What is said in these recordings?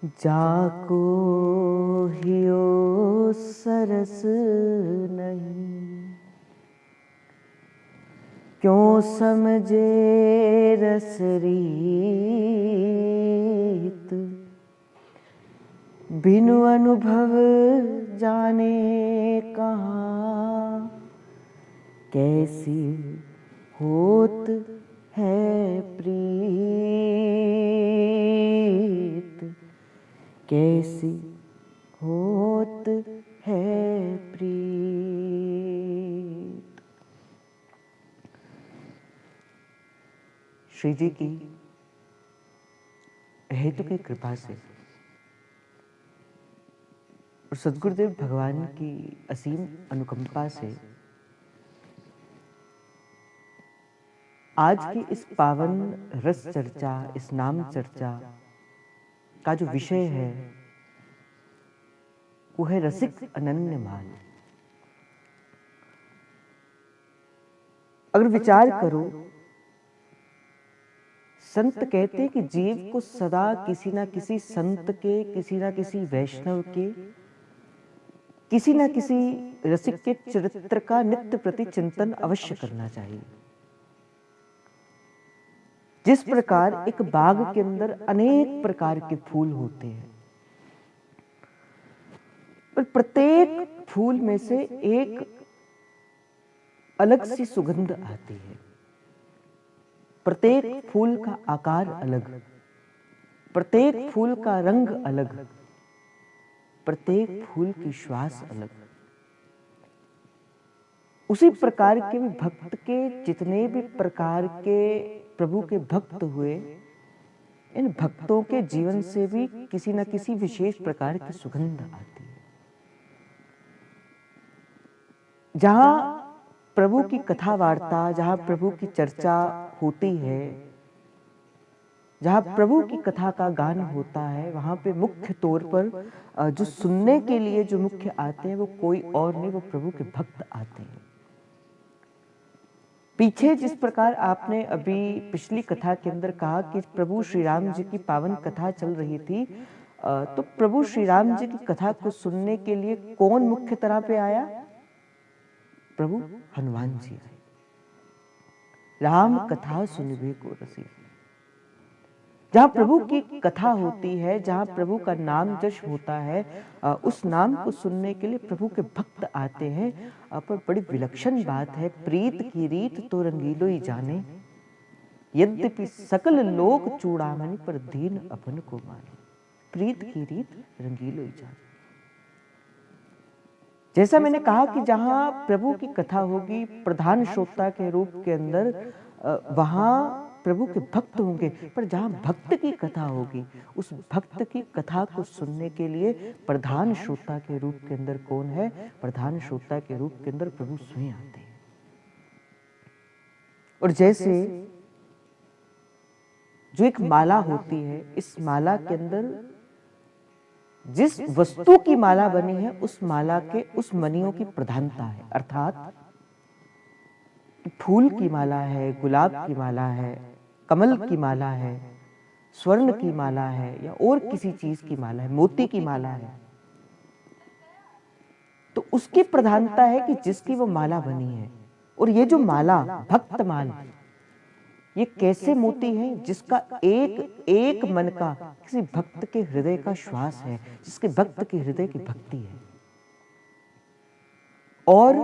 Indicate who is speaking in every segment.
Speaker 1: जाको हियो सरस नहीं, क्यों समझे रस रीत, बिनु अनुभव जाने कहाँ, कैसी होत है प्रीत, कैसी होत है प्रीत। श्री जी की हेतु की कृपा से और सद्गुरुदेव भगवान की असीम अनुकंपा से आज की इस पावन रस चर्चा, इस नाम चर्चा का जो विषय है वो है रसिक अनन्य माल। अगर विचार करो, संत कहते हैं कि जीव को सदा किसी ना किसी संत के, किसी ना किसी वैष्णव के, किसी ना किसी रसिक के चरित्र का नित्य प्रति चिंतन अवश्य करना चाहिए। जिस प्रकार एक बाग के अंदर अनेक प्रकार के फूल होते हैं और प्रत्येक फूल में से एक अलग सी सुगंध आती है, प्रत्येक फूल का आकार अलग, प्रत्येक फूल का रंग अलग, प्रत्येक फूल की श्वास अलग। उसी प्रकार के भी भक्त के जितने भी प्रकार के प्रभु के भक्त हुए, इन भक्तों के जीवन से भी किसी न किसी विशेष प्रकार की सुगंध आती है। जहां प्रभु की कथा वार्ता, जहां प्रभु की चर्चा होती है, जहां प्रभु की कथा का गान होता है, वहां पे मुख्य तौर पर जो सुनने के लिए जो मुख्य आते हैं वो कोई और नहीं, वो प्रभु के भक्त आते हैं। पीछे जिस प्रकार आपने अभी पिछली कथा के अंदर कहा कि प्रभु श्री राम जी की पावन कथा चल रही थी, तो प्रभु श्री राम जी की कथा को सुनने के लिए कौन मुख्य तरह पे आया? प्रभु हनुमान जी आए। राम कथा सुनबे को रसी। जहां प्रभु की कथा होती है, जहां प्रभु का नाम जश होता है, उस नाम को सुनने के लिए प्रभु के भक्त आते हैं। पर बड़ी विलक्षण बात है, प्रीत की रीत तो रंगीलो ही जाने, यद्यपि सकल लोक चूड़ामणि पर दीन अपन को माने। प्रीत की रीत रंगीलो ही जाने। जैसा मैंने कहा कि जहां प्रभु की कथा होगी, प्रधान श्रोता के रूप के अंदर वहां प्रभु के भक्त होंगे, पर जहां भक्त की कथा होगी, उस भक्त की कथा को सुनने के लिए प्रधान श्रोता के रूप के अंदर कौन है? प्रधान श्रोता के रूप के अंदर प्रभु स्वयं आते हैं। और जैसे जो एक माला होती है, इस माला के अंदर जिस वस्तु की माला बनी है, उस माला के उस मणियों की प्रधानता है। अर्थात फूल की माला है, गुलाब की माला है, कमल की माला है, स्वर्ण की माला है, या और किसी चीज की माला है, मोती की माला है, तो उसकी प्रधानता है कि जिसकी वो माला बनी है। और ये जो माला भक्त माल, ये कैसे मोती है? जिसका एक एक मन का, किसी भक्त के हृदय का श्वास है, जिसके भक्त के हृदय की भक्ति है। और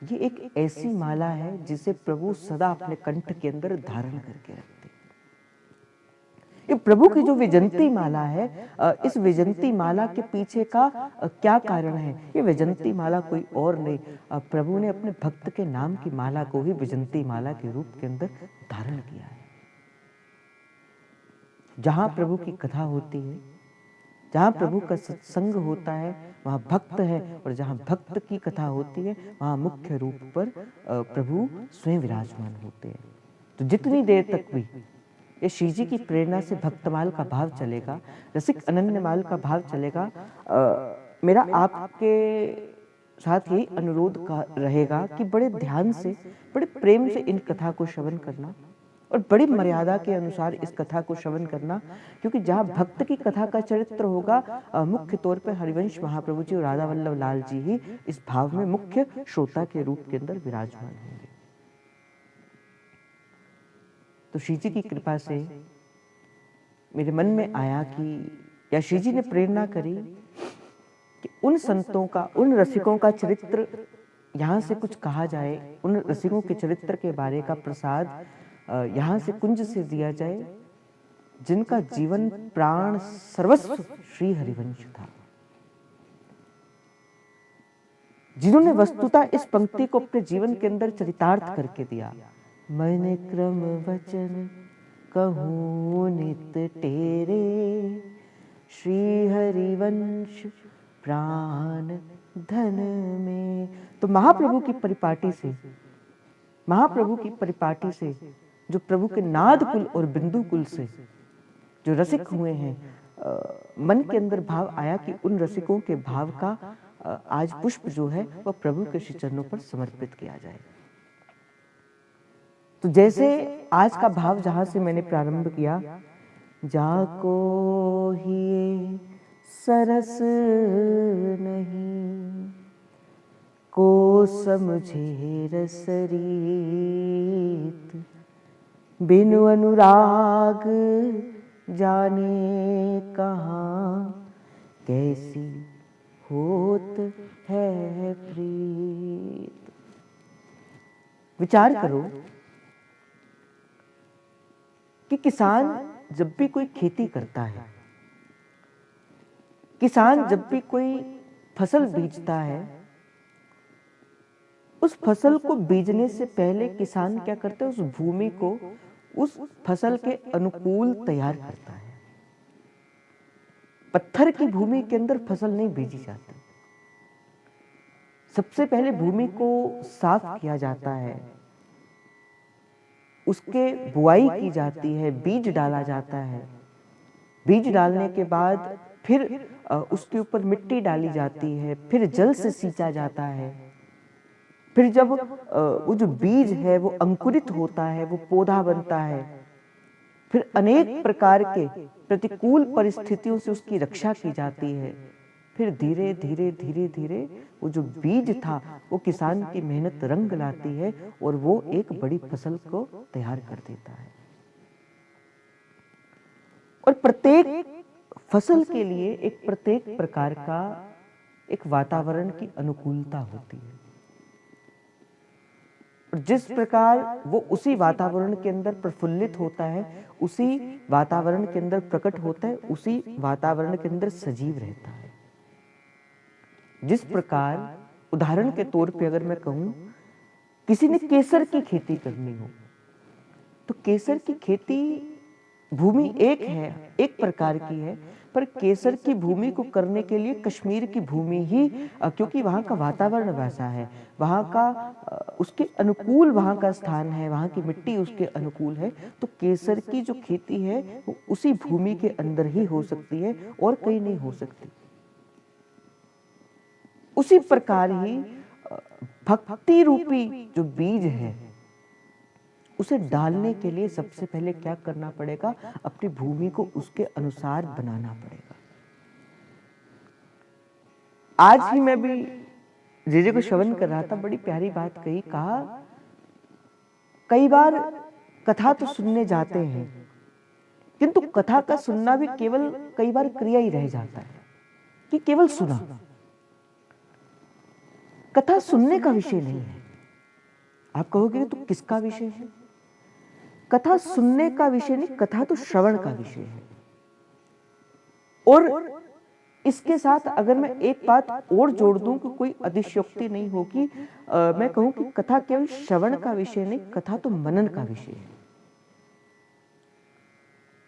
Speaker 1: ये एक ऐसी माला है जिसे प्रभु सदा अपने कंठ के अंदर धारण करके रखते हैं। ये प्रभु की जो विजंती माला है, इस विजंती माला के पीछे का क्या कारण है? ये विजंती माला कोई और नहीं, प्रभु ने अपने भक्त के नाम की माला को ही विजंती माला के रूप के अंदर धारण किया है। जहां प्रभु की कथा होती है, जहां प्रभु का सत्संग होता है, वहां भक्त है, और जहां भक्त की कथा होती है, वहां मुख्य रूप पर प्रभु स्वयं विराजमान होते हैं। तो जितनी देर तक भी ये श्री जी की प्रेरणा से भक्तमाल का भाव चलेगा, रसिक अनन्य माल का भाव चलेगा, मेरा आपके साथ यही अनुरोध रहेगा कि बड़े ध्यान से, बड़े प्रेम से इन कथा को श्रवण करना, और बड़ी मर्यादा के अनुसार इस कथा को श्रवण करना, क्योंकि जहाँ भक्त की कथा का चरित्र होगा, मुख्य तौर पर हरिवंश महाप्रभु जी और राधा वल्लभ लाल जी ही इस भाव में मुख्य श्रोता के रूप के अंदर विराजमान होंगे। तो श्री जी की कृपा से मेरे मन में आया कि, या श्री जी ने प्रेरणा करी कि उन संतों का, उन रसिकों का चरित्र यहाँ से कुछ कहा जाए, उन रसिकों के चरित्र के बारे का प्रसाद यहाँ से कुंज से दिया जाए, जिनका जीवन प्राण सर्वस्व श्री हरिवंश था, जिन्होंने वस्तुतः इस पंक्ति को अपने जीवन के अंदर चरितार्थ करके दिया। मैंने क्रम वचन कहूँ नित तेरे, श्री हरिवंश प्राण धन में। तो महाप्रभु की परिपाटी से, महाप्रभु की परिपाटी से, जो प्रभु के नाद कुल और बिंदु कुल से जो रसिक हुए हैं, मन के अंदर भाव आया कि उन रसिकों के भाव का आज पुष्प जो है वह प्रभु के श्री चरणों पर समर्पित किया जाए। तो जैसे आज का भाव जहां से मैंने प्रारंभ किया, जाको ही सरस नहीं को समझे रसरीत, बिनु अनुराग जाने कहाँ, कैसी होत है प्रीत। विचार करो कि किसान जब भी कोई खेती करता है, किसान जब भी कोई फसल बीजता है, उस फसल को बीजने से पहले किसान क्या करता है, उस भूमि को उस फसल के अनुकूल तैयार करता है। पत्थर की भूमि के अंदर फसल नहीं बीजी जाती। सबसे पहले भूमि को साफ किया जाता है, उसके बुआई की जाती है, बीज डाला जाता है, बीज डालने के बाद फिर उसके ऊपर मिट्टी डाली जाती है, फिर जल से सींचा जाता है, फिर जब वो जो बीज है वो अंकुरित होता है, वो पौधा बनता है, फिर अनेक प्रकार के प्रतिकूल परिस्थितियों से उसकी रक्षा की जाती है, फिर धीरे धीरे धीरे धीरे वो जो बीज था वो किसान की मेहनत रंग लाती है और वो एक बड़ी फसल को तैयार कर देता है। और प्रत्येक फसल के लिए एक प्रत्येक प्रकार का एक वातावरण की अनुकूलता होती है, और जिस प्रकार वो उसी वातावरण के अंदर प्रफुल्लित होता है, उसी वातावरण के अंदर प्रकट होता है, उसी वातावरण के अंदर सजीव रहता है। जिस प्रकार उदाहरण के तौर पे अगर मैं कहूं, किसी ने केसर की खेती करनी हो, तो केसर की खेती भूमि एक है, एक प्रकार की है, पर केसर की भूमि को करने के लिए कश्मीर की भूमि ही, क्योंकि वहाँ का वातावरण वैसा है, वहाँ का उसके अनुकूल वहाँ का स्थान है, वहाँ की मिट्टी उसके अनुकूल है, तो केसर की जो खेती है वो उसी भूमि के अंदर ही हो सकती है और कहीं नहीं हो सकती। उसी प्रकार ही भक्ति रूपी जो बीज है उसे डालने के लिए सबसे पहले क्या करना पड़ेगा, अपनी भूमि को उसके अनुसार बनाना पड़ेगा। आज ही मैं भी जे को श्रवण कर रहा था, बड़ी प्यारी बात कही, कहा कई बार कथा तो सुनने जाते हैं, किंतु कथा का सुनना भी केवल कई बार क्रिया ही रह जाता है कि केवल सुना। कथा सुनने का विषय नहीं है। आप कहोगे तो किसका विषय है? कथा सुनने का विषय नहीं, कथा तो श्रवण का विषय है। और इसके साथ अगर मैं एक बात और जोड़ दूं कि कोई अतिशयोक्ति नहीं होगी, मैं कहूं कि कथा केवल श्रवण का विषय नहीं, कथा तो मनन का विषय है।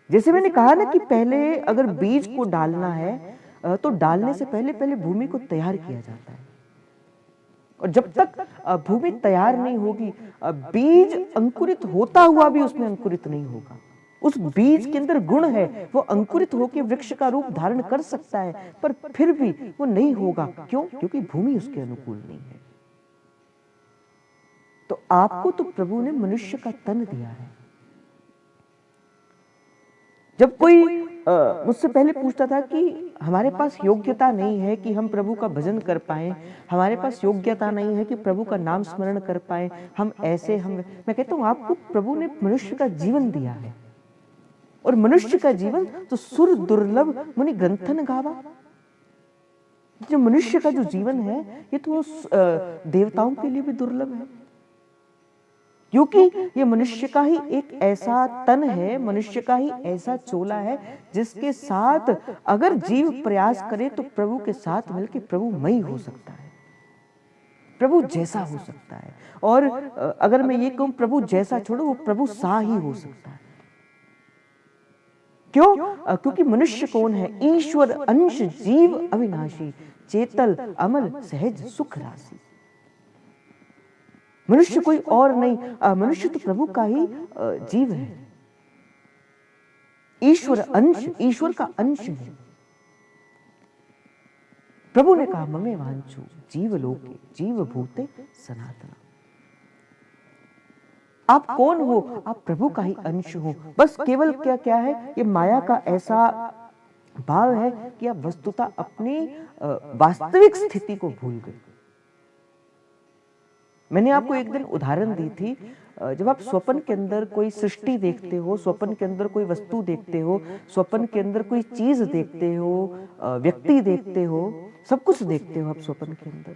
Speaker 1: जैसे मैंने कहा ना कि पहले अगर बीज को डालना है तो डालने से पहले पहले भूमि को तैयार किया जाता है, और जब तक भूमि तैयार नहीं होगी, बीज अंकुरित होता हुआ भी उसमें अंकुरित नहीं होगा। उस बीज के अंदर गुण है, वो अंकुरित होकर वृक्ष का रूप धारण कर सकता है, पर फिर भी वो नहीं होगा। क्यों? क्योंकि भूमि उसके अनुकूल नहीं है। तो आपको तो प्रभु ने मनुष्य का तन दिया है, जब कोई मुझसे पहले पूछता था कि हमारे पास योग्यता नहीं है कि हम प्रभु का भजन कर पाए, हमारे पास योग्यता नहीं है कि प्रभु का नाम स्मरण कर पाए, हम ऐसे हम मैं कहता हूँ आपको प्रभु ने मनुष्य का जीवन दिया है, और मनुष्य का जीवन तो सुर दुर्लभ मुनि ग्रंथन गावा। जो मनुष्य का जो जीवन है ये तो देवताओं के लिए भी दुर्लभ है, क्योंकि ये मनुष्य का ही एक ऐसा तन है, मनुष्य का ही ऐसा चोला है जिसके साथ अगर जीव प्रयास करे तो प्रभु के साथ मिलकर प्रभुमय हो सकता है, प्रभु जैसा हो सकता है। और अगर मैं ये कहूं प्रभु जैसा छोड़ो, वो प्रभु सा ही हो सकता है। क्यों? क्योंकि मनुष्य कौन है? ईश्वर अंश जीव अविनाशी, चेतल अमल सहज सुख राशि। मनुष्य कोई और नहीं, मनुष्य तो प्रभु का ही जीव है, ईश्वर अंश, ईश्वर का अंश है। प्रभु ने कहा ममे वांचु जीव लोके जीव भूते सनातन। आप कौन हो? आप प्रभु का ही अंश हो। बस केवल क्या क्या है, ये माया का ऐसा भाव है कि आप वस्तुतः अपनी वास्तविक स्थिति को भूल गए। मैंने आपको एक दिन उदाहरण दी थी, जब आप स्वप्न के अंदर कोई सृष्टि देखते हो, स्वप्न के अंदर कोई वस्तु देखते हो, स्वप्न के अंदर कोई चीज देखते हो, व्यक्ति देखते हो, सब कुछ देखते हो आप स्वप्न के अंदर।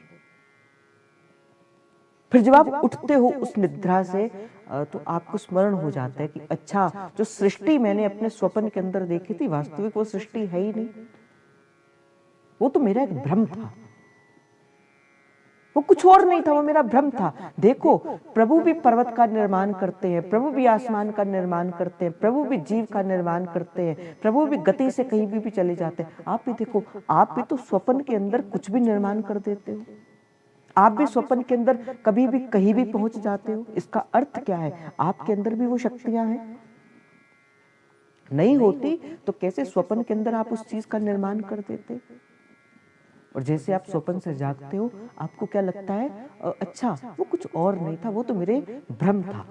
Speaker 1: फिर जब आप उठते हो उस निद्रा से तो आपको स्मरण हो जाता है कि अच्छा, जो सृष्टि मैंने अपने स्वप्न के अंदर देखी थी वास्तविक वो सृष्टि है ही नहीं, वो तो मेरा एक भ्रम था, वो कुछ और नहीं था, वो मेरा भ्रम था। देखो, प्रभु भी पर्वत का निर्माण करते हैं, प्रभु भी आसमान का निर्माण करते हैं, प्रभु भी जीव का निर्माण करते हैं, प्रभु भी गति से कहीं भी चले जाते हैं। आप भी देखो, आप भी तो स्वप्न के अंदर कुछ भी निर्माण कर देते हो, आप भी स्वप्न के अंदर कभी भी कहीं भी पहुंच जाते हो। इसका अर्थ क्या है? आपके अंदर भी वो शक्तियां हैं। नहीं होती तो कैसे स्वप्न के अंदर आप उस चीज का निर्माण कर देते? और जैसे आप स्वप्न से जागते हो, आपको क्या लगता है? अच्छा, वो कुछ और नहीं था, वो तो मेरे भ्रम था,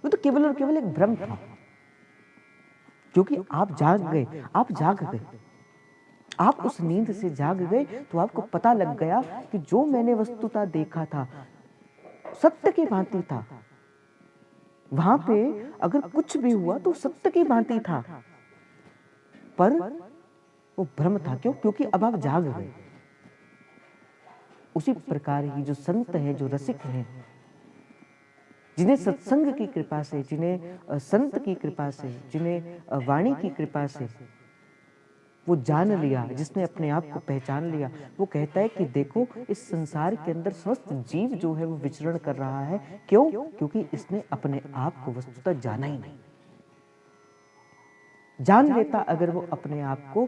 Speaker 1: वो तो केवल और केवल एक भ्रम था। क्योंकि आप जाग गए, आप जाग गए, आप उस नींद से जाग गए, तो आपको पता लग गया कि जो मैंने वस्तुतः देखा था सत्य की भांति था। वहां पे अगर कुछ भी हुआ तो सत्य की भांति था, पर वो भ्रम था। क्यों? क्योंकि अब आप जाग गए। उसी प्रकार ही जो संत है, जो रसिक हैं, जिन्हें सत्संग की कृपा से, जिन्हें संत की कृपा से, जिन्हें वाणी की कृपा से वो जान लिया, जिसने अपने आप को पहचान लिया, वो कहता है कि देखो, इस संसार के अंदर समस्त जीव जो है वो विचरण कर रहा है। क्यों? क्योंकि इसने अपने आप को वस्तुतः जाना ही नहीं। जान लेता अगर वो अपने आप को,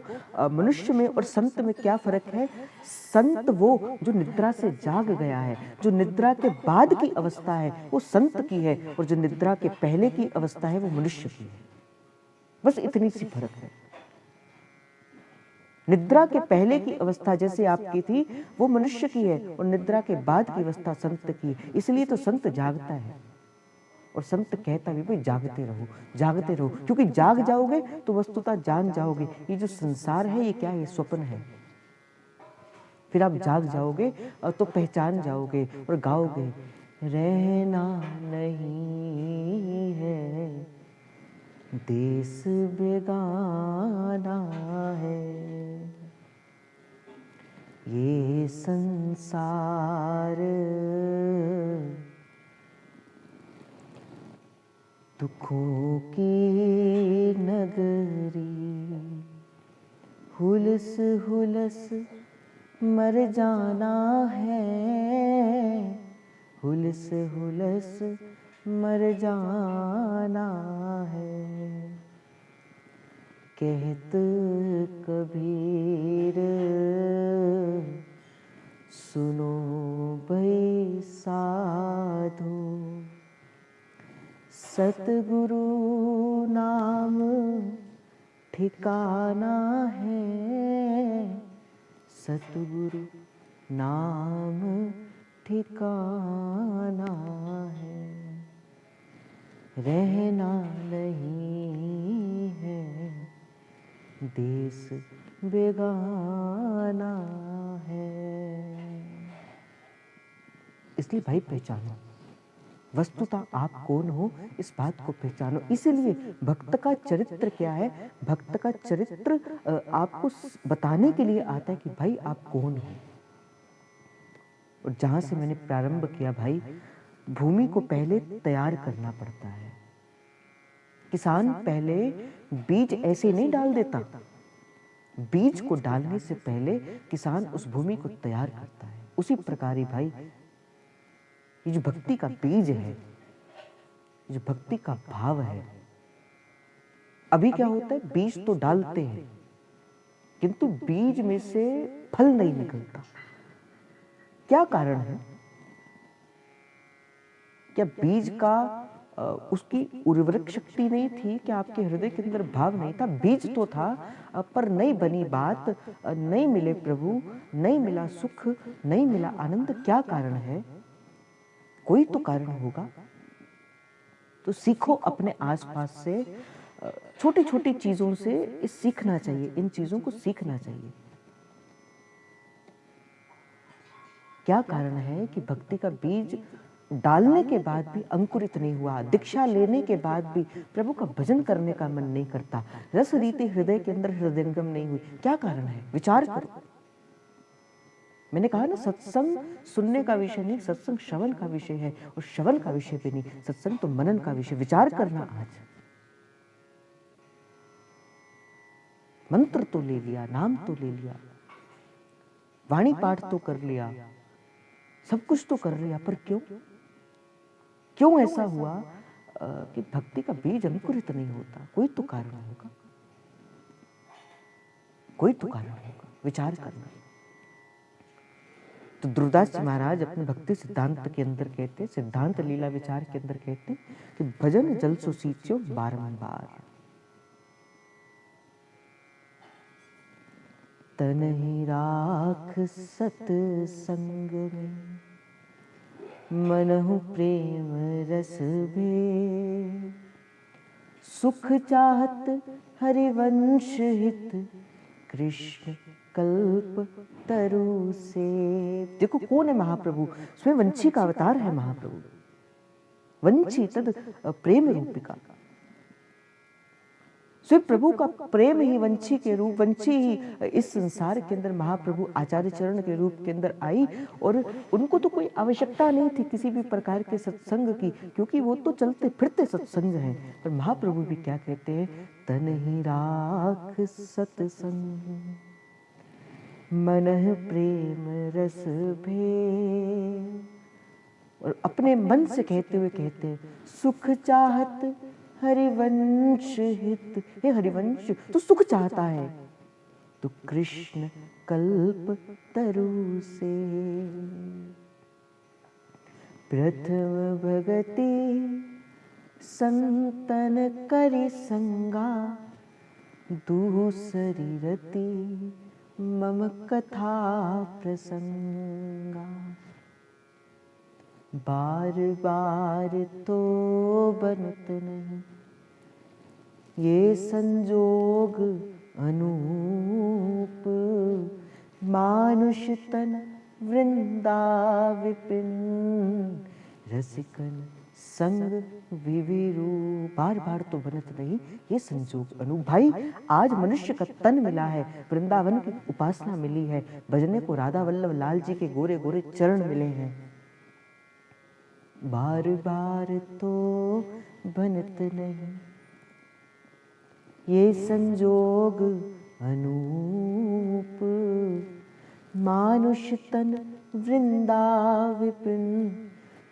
Speaker 1: मनुष्य में और संत में क्या फर्क है? संत वो जो निद्रा से जाग गया है, जो निद्रा के बाद की अवस्था है वो संत की है, और जो निद्रा के पहले की अवस्था है वो मनुष्य की है। बस इतनी सी फर्क है। निद्रा के पहले की अवस्था जैसे आपकी थी वो मनुष्य की है, और निद्रा के बाद की अवस्था संत की। इसलिए तो संत जागता है, और संत कहता भी भाई जागते रहो, जागते रहो, क्योंकि जाग जाओगे तो वस्तुतः जान जाओगे ये जो संसार है ये क्या है? ये स्वप्न है। फिर आप जाग जाओगे तो पहचान जाओगे और गाओगे, रहना नहीं है देश बेगाना है, ये संसार दुखों की नगरी, हुलस हुलस मर जाना है, हुलस हुलस मर जाना है। कहत कबीर सुनो भई साधो, सतगुरु नाम ठिकाना है, सतगुरु नाम ठिकाना है, रहना नहीं है देश बेगाना है। इसलिए भाई पहचानो, वस्तुतः आप कौन हो इस बात को पहचानो। इसीलिए भक्त का चरित्र क्या है, भक्त का चरित्र आपको बताने के लिए आता है कि भाई आप कौन हो। और जहां से मैंने प्रारंभ किया भाई, भूमि को पहले तैयार करना पड़ता है। किसान पहले बीज ऐसे नहीं डाल देता, बीज को डालने से पहले किसान उस भूमि को तैयार करता है। उसी प्रकार ही भाई ये जो भक्ति का बीज है, जो भक्ति का भाव है, अभी क्या होता है, बीज तो डालते हैं किंतु बीज में से फल नहीं निकलता। क्या कारण है? क्या बीज का उसकी उर्वरक शक्ति नहीं थी? क्या आपके हृदय के अंदर भाव नहीं था? बीज तो था पर नहीं बनी बात, नहीं मिले प्रभु, नहीं मिला सुख, नहीं मिला आनंद। क्या कारण है? कोई तो कारण होगा। तो सीखो अपने आसपास से, छोटी छोटी चीजों से सीखना चाहिए, इन चीजों को सीखना चाहिए। क्या कारण है कि भक्ति का बीज डालने के बाद भी अंकुरित नहीं हुआ, दीक्षा लेने के बाद भी प्रभु का भजन करने का मन नहीं करता, रस रीति हृदय के अंदर हृदयंगम नहीं हुई? क्या कारण है? विचार करो। मैंने कहा ना, सत्संग सुनने का विषय नहीं, सत्संग श्रवण का विषय है, और श्रवण का विषय भी नहीं, सत्संग तो मनन का विषय। विचार करना। आज मंत्र तो ले लिया, नाम तो ले लिया, वाणी पाठ तो कर लिया, सब कुछ तो कर लिया, पर क्यों क्यों ऐसा हुआ कि भक्ति का बीज अंकुरित नहीं होता? कोई तो कारण होगा, कोई तो कारण होगा। विचार करना। तो ध्रुवदास जी महाराज अपने भक्ति सिद्धांत के अंदर कहते, सिद्धांत लीला विचार के अंदर कहते कि भजन जल सो सींचो बारंबार, तन ही राख सतसंग में, मनहु प्रेम रस भे, सुख चाहत हरिवंश हित, कृष्ण कल्प तरु से। देखो कौन है महाप्रभु? स्वयं वंशी का अवतार है महाप्रभु। वंशी तद प्रेम रूपिका। स्वयं प्रभु का प्रेम ही वंशी के रूप, वंशी ही इस संसार के अंदर महाप्रभु आचार्य चरण के रूप के अंदर आई। और उनको तो कोई आवश्यकता नहीं थी किसी भी प्रकार के सत्संग की, क्योंकि वो तो चलते फिरते सत्संग हैं। पर महाप्रभु भी क्या कहते हैं, तन ही राख सत्संग, मनह प्रेम रस भे। और अपने मन से कहते हुए कहते, सुख चाहत हरिवंश हित। हे हरिवंश, तू सुख चाहता है तो कृष्ण कल्प तरु से। प्रथम भगति संतन करि संगा, दूसरी रति मम कथा प्रसंगा। बार बार तो बनत नहीं ये संजोग अनूप, मानुष तन वृंदा विपिन, रसिकन संग विविरू। बार बार तो बनत नहीं ये संजोग अनूप। भाई आज मनुष्य का तन मिला है, वृंदावन की उपासना मिली है, भजने को राधा वल्लभ लाल जी के गोरे गोरे चरण मिले हैं। बार बार तो बनत नहीं ये संजोग अनूप, मानुष तन वृंदा विपिन,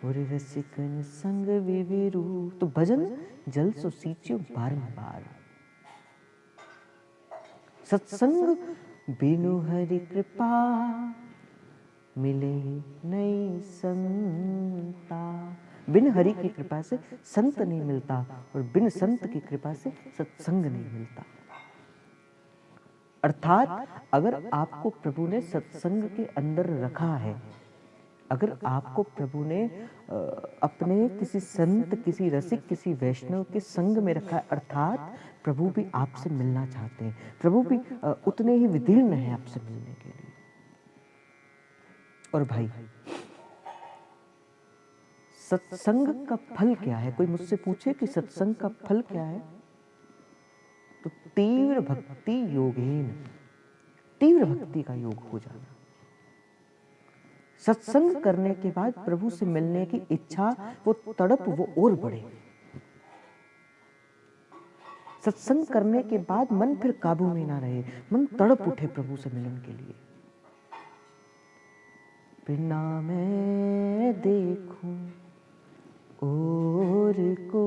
Speaker 1: और रसिकन संग विविरू। तो भजन जल सो सींचो बारंबार। सत्संग बिनु हरि कृपा, मिले नहीं संता। बिन हरि की कृपा से संत नहीं मिलता, और बिन संत की कृपा से सत्संग नहीं मिलता। अर्थात अगर आपको प्रभु ने सत्संग के अंदर रखा है, अगर आपको प्रभु ने अपने किसी संत, किसी रसिक, किसी वैष्णव के संग में रखा है, अर्थात प्रभु भी आपसे मिलना चाहते हैं, प्रभु भी उतने ही विदीर्ण हैं आपसे मिलने के लिए। और भाई, सत्संग का फल क्या है? कोई मुझसे पूछे कि सत्संग का फल क्या है, तो तीव्र भक्ति योगेन, तीव्र भक्ति का योग हो जाना। सत्संग करने के बाद प्रभु से मिलने की इच्छा, वो तड़प, वो और बढ़े। सत्संग करने के बाद मन फिर काबू में ना रहे, मन तड़प उठे प्रभु से मिलन के लिए। बिना मैं देखूं और को,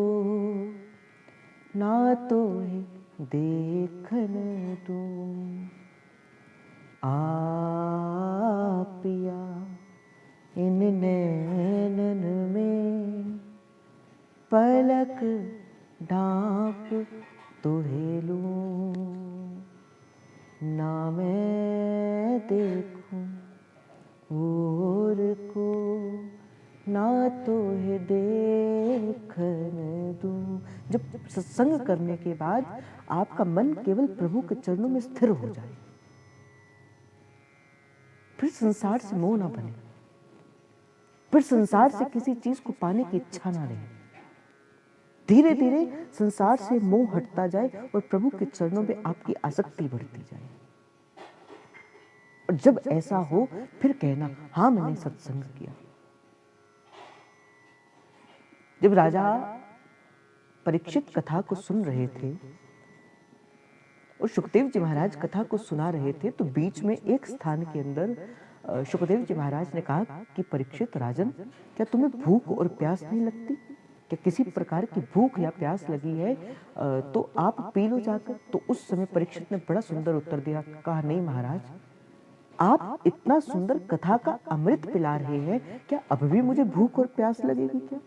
Speaker 1: ना तो है देखन दूं, पिया इन नैनन में पलक ढांप तुहे लूं, ना मैं देखूं और को, ना तो है देखन दूं। जब सत्संग करने के बाद आपका मन केवल प्रभु के चरणों में स्थिर हो जाए, फिर संसार से मोह ना बने, फिर संसार से किसी चीज को पाने की इच्छा ना रहे, धीरे धीरे संसार से मोह हटता जाए और प्रभु के चरणों में आपकी आसक्ति बढ़ती जाए। और जब ऐसा हो, फिर कहना, हाँ मैंने सत्संग किया। जब राजा परीक्षित कथा को सुन रहे थे और सुखदेव जी महाराज कथा को सुना रहे थे, तो बीच में एक स्थान के अंदर सुखदेव जी महाराज ने कहा कि परीक्षित राजन, क्या तुम्हें भूख और प्यास नहीं लगती? क्या किसी प्रकार की भूख या प्यास लगी है तो आप पी लो जाकर। तो उस समय परीक्षित ने बड़ा सुंदर उत्तर दिया, कहा नहीं महाराज, आप इतना सुंदर कथा का अमृत पिला रहे हैं, क्या अब भी मुझे भूख और प्यास लगेगी क्या?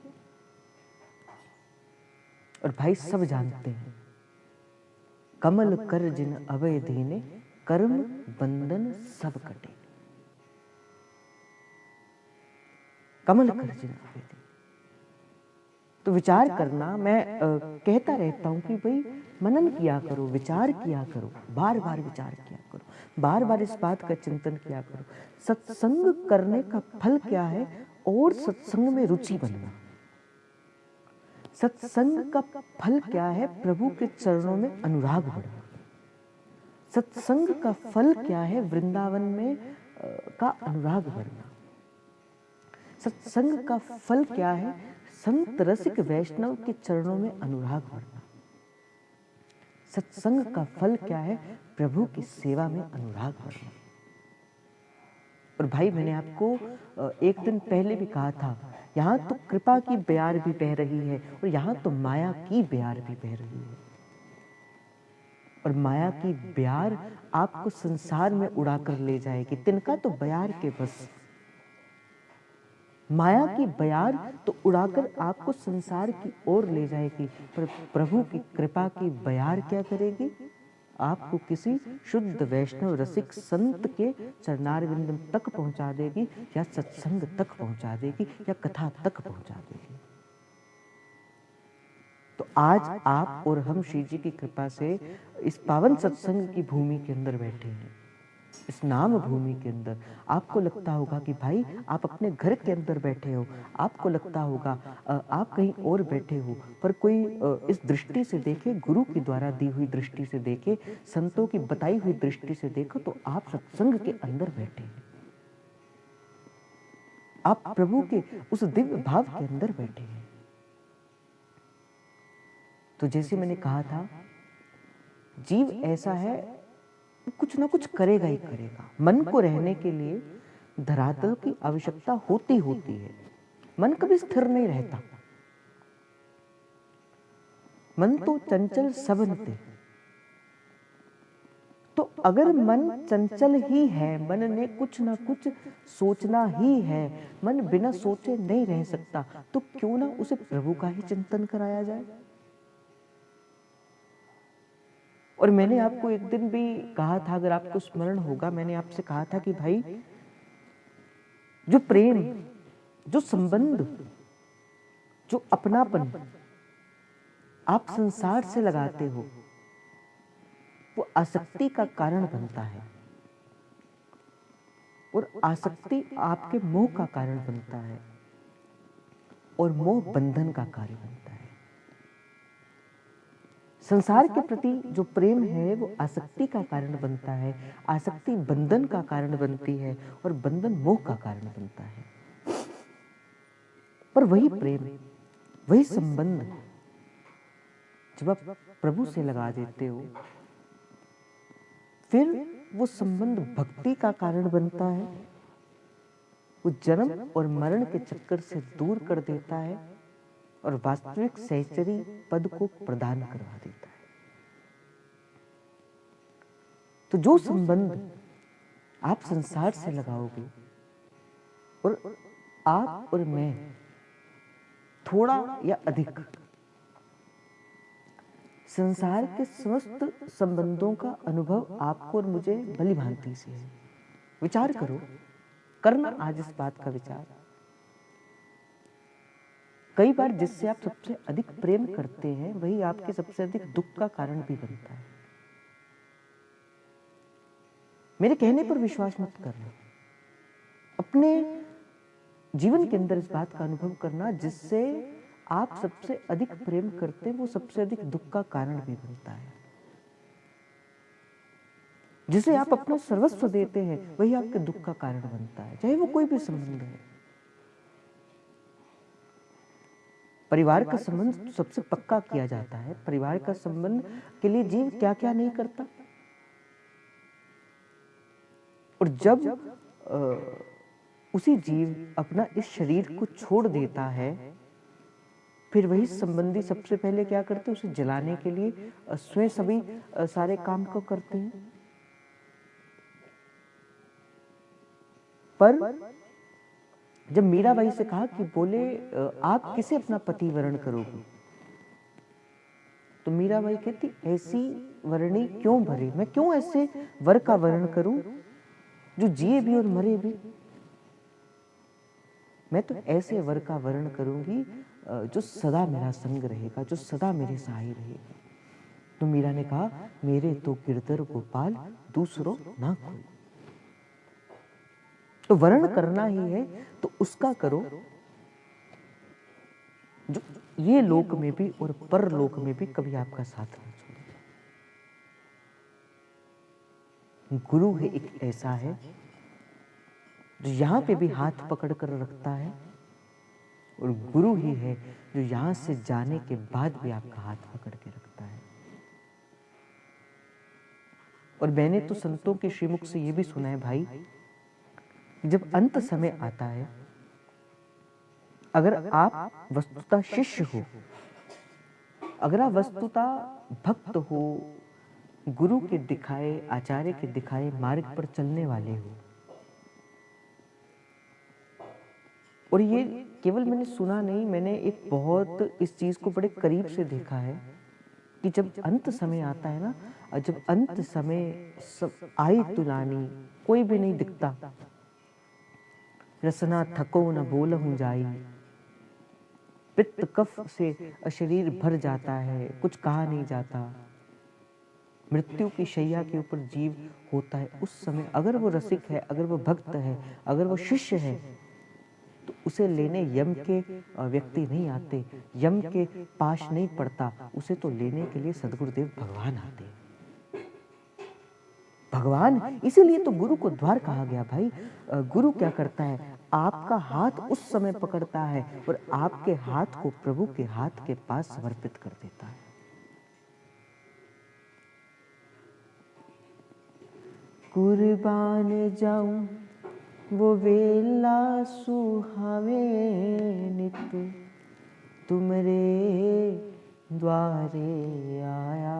Speaker 1: और भाई सब जानते हैं, कमल कर जिन अभय दीने, कर्म बंधन सब कटे। कमल कर जिन अभय दीने। तो विचार करना, मैं कहता रहता हूं कि भाई मनन किया करो, विचार किया करो, बार बार विचार किया करो, बार बार इस बात का चिंतन किया करो, सत्संग करने का फल क्या है और सत्संग में रुचि बनना। सत्संग का फल क्या है? प्रभु के चरणों में अनुराग बढ़ना। सत्संग का फल क्या है? वृंदावन में का अनुराग बढ़ना। सत्संग का फल क्या है? संत रसिक वैष्णव के चरणों में अनुराग बढ़ना। सत्संग का फल क्या है? प्रभु की सेवा में अनुराग बढ़ना। और भाई, मैंने आपको एक दिन पहले भी कहा था, यहाँ तो कृपा की बयार भी बह रही है और यहाँ तो माया की बयार भी बह रही है। और माया की बयार आपको संसार में उड़ाकर ले जाएगी। तिनका तो बयार के बस, माया की बयार तो उड़ाकर आपको संसार की ओर ले जाएगी, पर प्रभु की कृपा की बयार क्या करेगी? आपको किसी शुद्ध वैष्णव रसिक संत के चरणारविंद तक पहुंचा देगी, या सत्संग तक पहुंचा देगी, या कथा तक पहुंचा देगी। तो आज आप और हम श्री जी की कृपा से इस पावन सत्संग की भूमि के अंदर बैठे हैं, इस नाम भूमि के अंदर। आपको लगता होगा कि भाई आप अपने घर के अंदर बैठे हो, आपको लगता होगा आप कहीं और बैठे हो, पर कोई इस दृष्टि से देखे, गुरु के द्वारा दी हुई दृष्टि से देखे, संतों की बताई हुई दृष्टि से देखो, तो आप सत्संग के अंदर बैठे हैं, आप प्रभु के उस दिव्य भाव के अंदर बैठे हैं। तो जैसे मैंने कहा था, जीव ऐसा है, कुछ ना कुछ करेगा ही करेगा। मन को रहने के लिए धरातल की आवश्यकता होती है। मन कभी स्थिर नहीं रहता। मन तो चंचल सबनते। तो अगर मन चंचल ही है, मन ने कुछ ना कुछ सोचना ही है, मन बिना सोचे नहीं रह सकता, तो क्यों ना उसे प्रभु का ही चिंतन कराया जाए। और मैंने आपको एक दिन भी कहा था, अगर आपको स्मरण होगा, मैंने आपसे कहा था कि भाई जो प्रेम, जो संबंध, जो अपनापन आप संसार से लगाते हो, वो आसक्ति का कारण बनता है, और आसक्ति आपके मोह का कारण बनता है, और मोह बंधन का कार्य बनता है। संसार के प्रति जो प्रेम है वो आसक्ति का कारण बनता है, आसक्ति बंधन का कारण बनती है, और बंधन मोह का कारण बनता है। पर वही प्रेम, वही संबंध जब आप प्रभु से लगा देते हो, फिर वो संबंध भक्ति का कारण बनता है, वो जन्म और मरण के चक्कर से दूर कर देता है, और वास्तविक सहचरी पद को प्रदान करवा देता है। तो जो संबंध आप संसार से लगाओगे, और आप और मैं थोड़ा या अधिक संसार के समस्त संबंधों का अनुभव आपको और मुझे भली भांति से है। विचार करो, करना आज इस बात का विचार। कई बार जिससे आप सबसे अधिक प्रेम करते हैं वही आपके सबसे अधिक दुख का कारण भी बनता है। मेरे कहने पर विश्वास मत करना, अपने जीवन के अंदर इस बात का अनुभव करना, जिससे आप सबसे अधिक प्रेम करते हैं वो सबसे अधिक दुख का कारण भी बनता है। जिसे आप अपना सर्वस्व देते हैं वही आपके दुख का कारण बनता है, चाहे वो कोई भी संबंध है। परिवार का संबंध सबसे पक्का किया जाता है। परिवार का संबंध के लिए जीव क्या क्या नहीं करता, और जब उसी जीव अपना इस शरीर को छोड़ देता है, फिर वही संबंधी सबसे पहले क्या करते हैं, उसे जलाने के लिए स्वयं सभी सारे काम को करते हैं। पर जब मीराबाई से कहा कि बोले आप किसे अपना पति वरण करोगी, तो मीराबाई कहती ऐसी वरणी क्यों भरे, मैं क्यों ऐसे वर का वर्ण करूं जो जिए भी और मरे भी। मैं तो ऐसे वर का वर्ण करूंगी जो सदा मेरा संग रहेगा, जो सदा मेरे सहाय रहेगा। तो मीरा ने कहा मेरे तो गिरधर गोपाल दूसरो ना कोई। तो वर्ण करना ही है तो उसका करो जो ये लोक में भी और परलोक में भी कभी आपका साथ न छोड़े। गुरु है एक ऐसा है जो यहां पे भी हाथ पकड़ कर रखता है, और गुरु ही है जो यहां से जाने के बाद भी आपका हाथ पकड़ के रखता है। और मैंने तो संतों के श्रीमुख से यह भी सुना है भाई, जब अंत समय आता है, अगर आप वस्तुतः शिष्य हो, अगर आप वस्तुतः भक्त हो, गुरु के दिखाए, आचार्य के दिखाए मार्ग पर चलने वाले हो, और ये केवल मैंने सुना नहीं, मैंने एक बहुत इस चीज को बड़े करीब से देखा है कि जब अंत समय आता है ना, और जब अंत समय सब आई तुलानी, कोई भी नहीं दिखता, रसना थको न बोलहूं जाई, पित्त कफ से शरीर भर जाता है, कुछ कहा नहीं जाता, मृत्यु की शैया के ऊपर जीव होता है। उस समय अगर वो रसिक है, अगर वो भक्त है, अगर वो शिष्य है, तो उसे लेने यम के व्यक्ति नहीं आते, यम के पास नहीं पड़ता, उसे तो लेने के लिए सद्गुरुदेव भगवान आते हैं। भगवान, इसीलिए तो गुरु को द्वार कहा गया भाई। गुरु क्या करता है, आपका हाथ उस समय पकड़ता है और आपके हाथ को प्रभु के हाथ के पास समर्पित कर देता है। कुर्बान जाऊं वो वेला सुहावे नित, तुमरे द्वारे आया,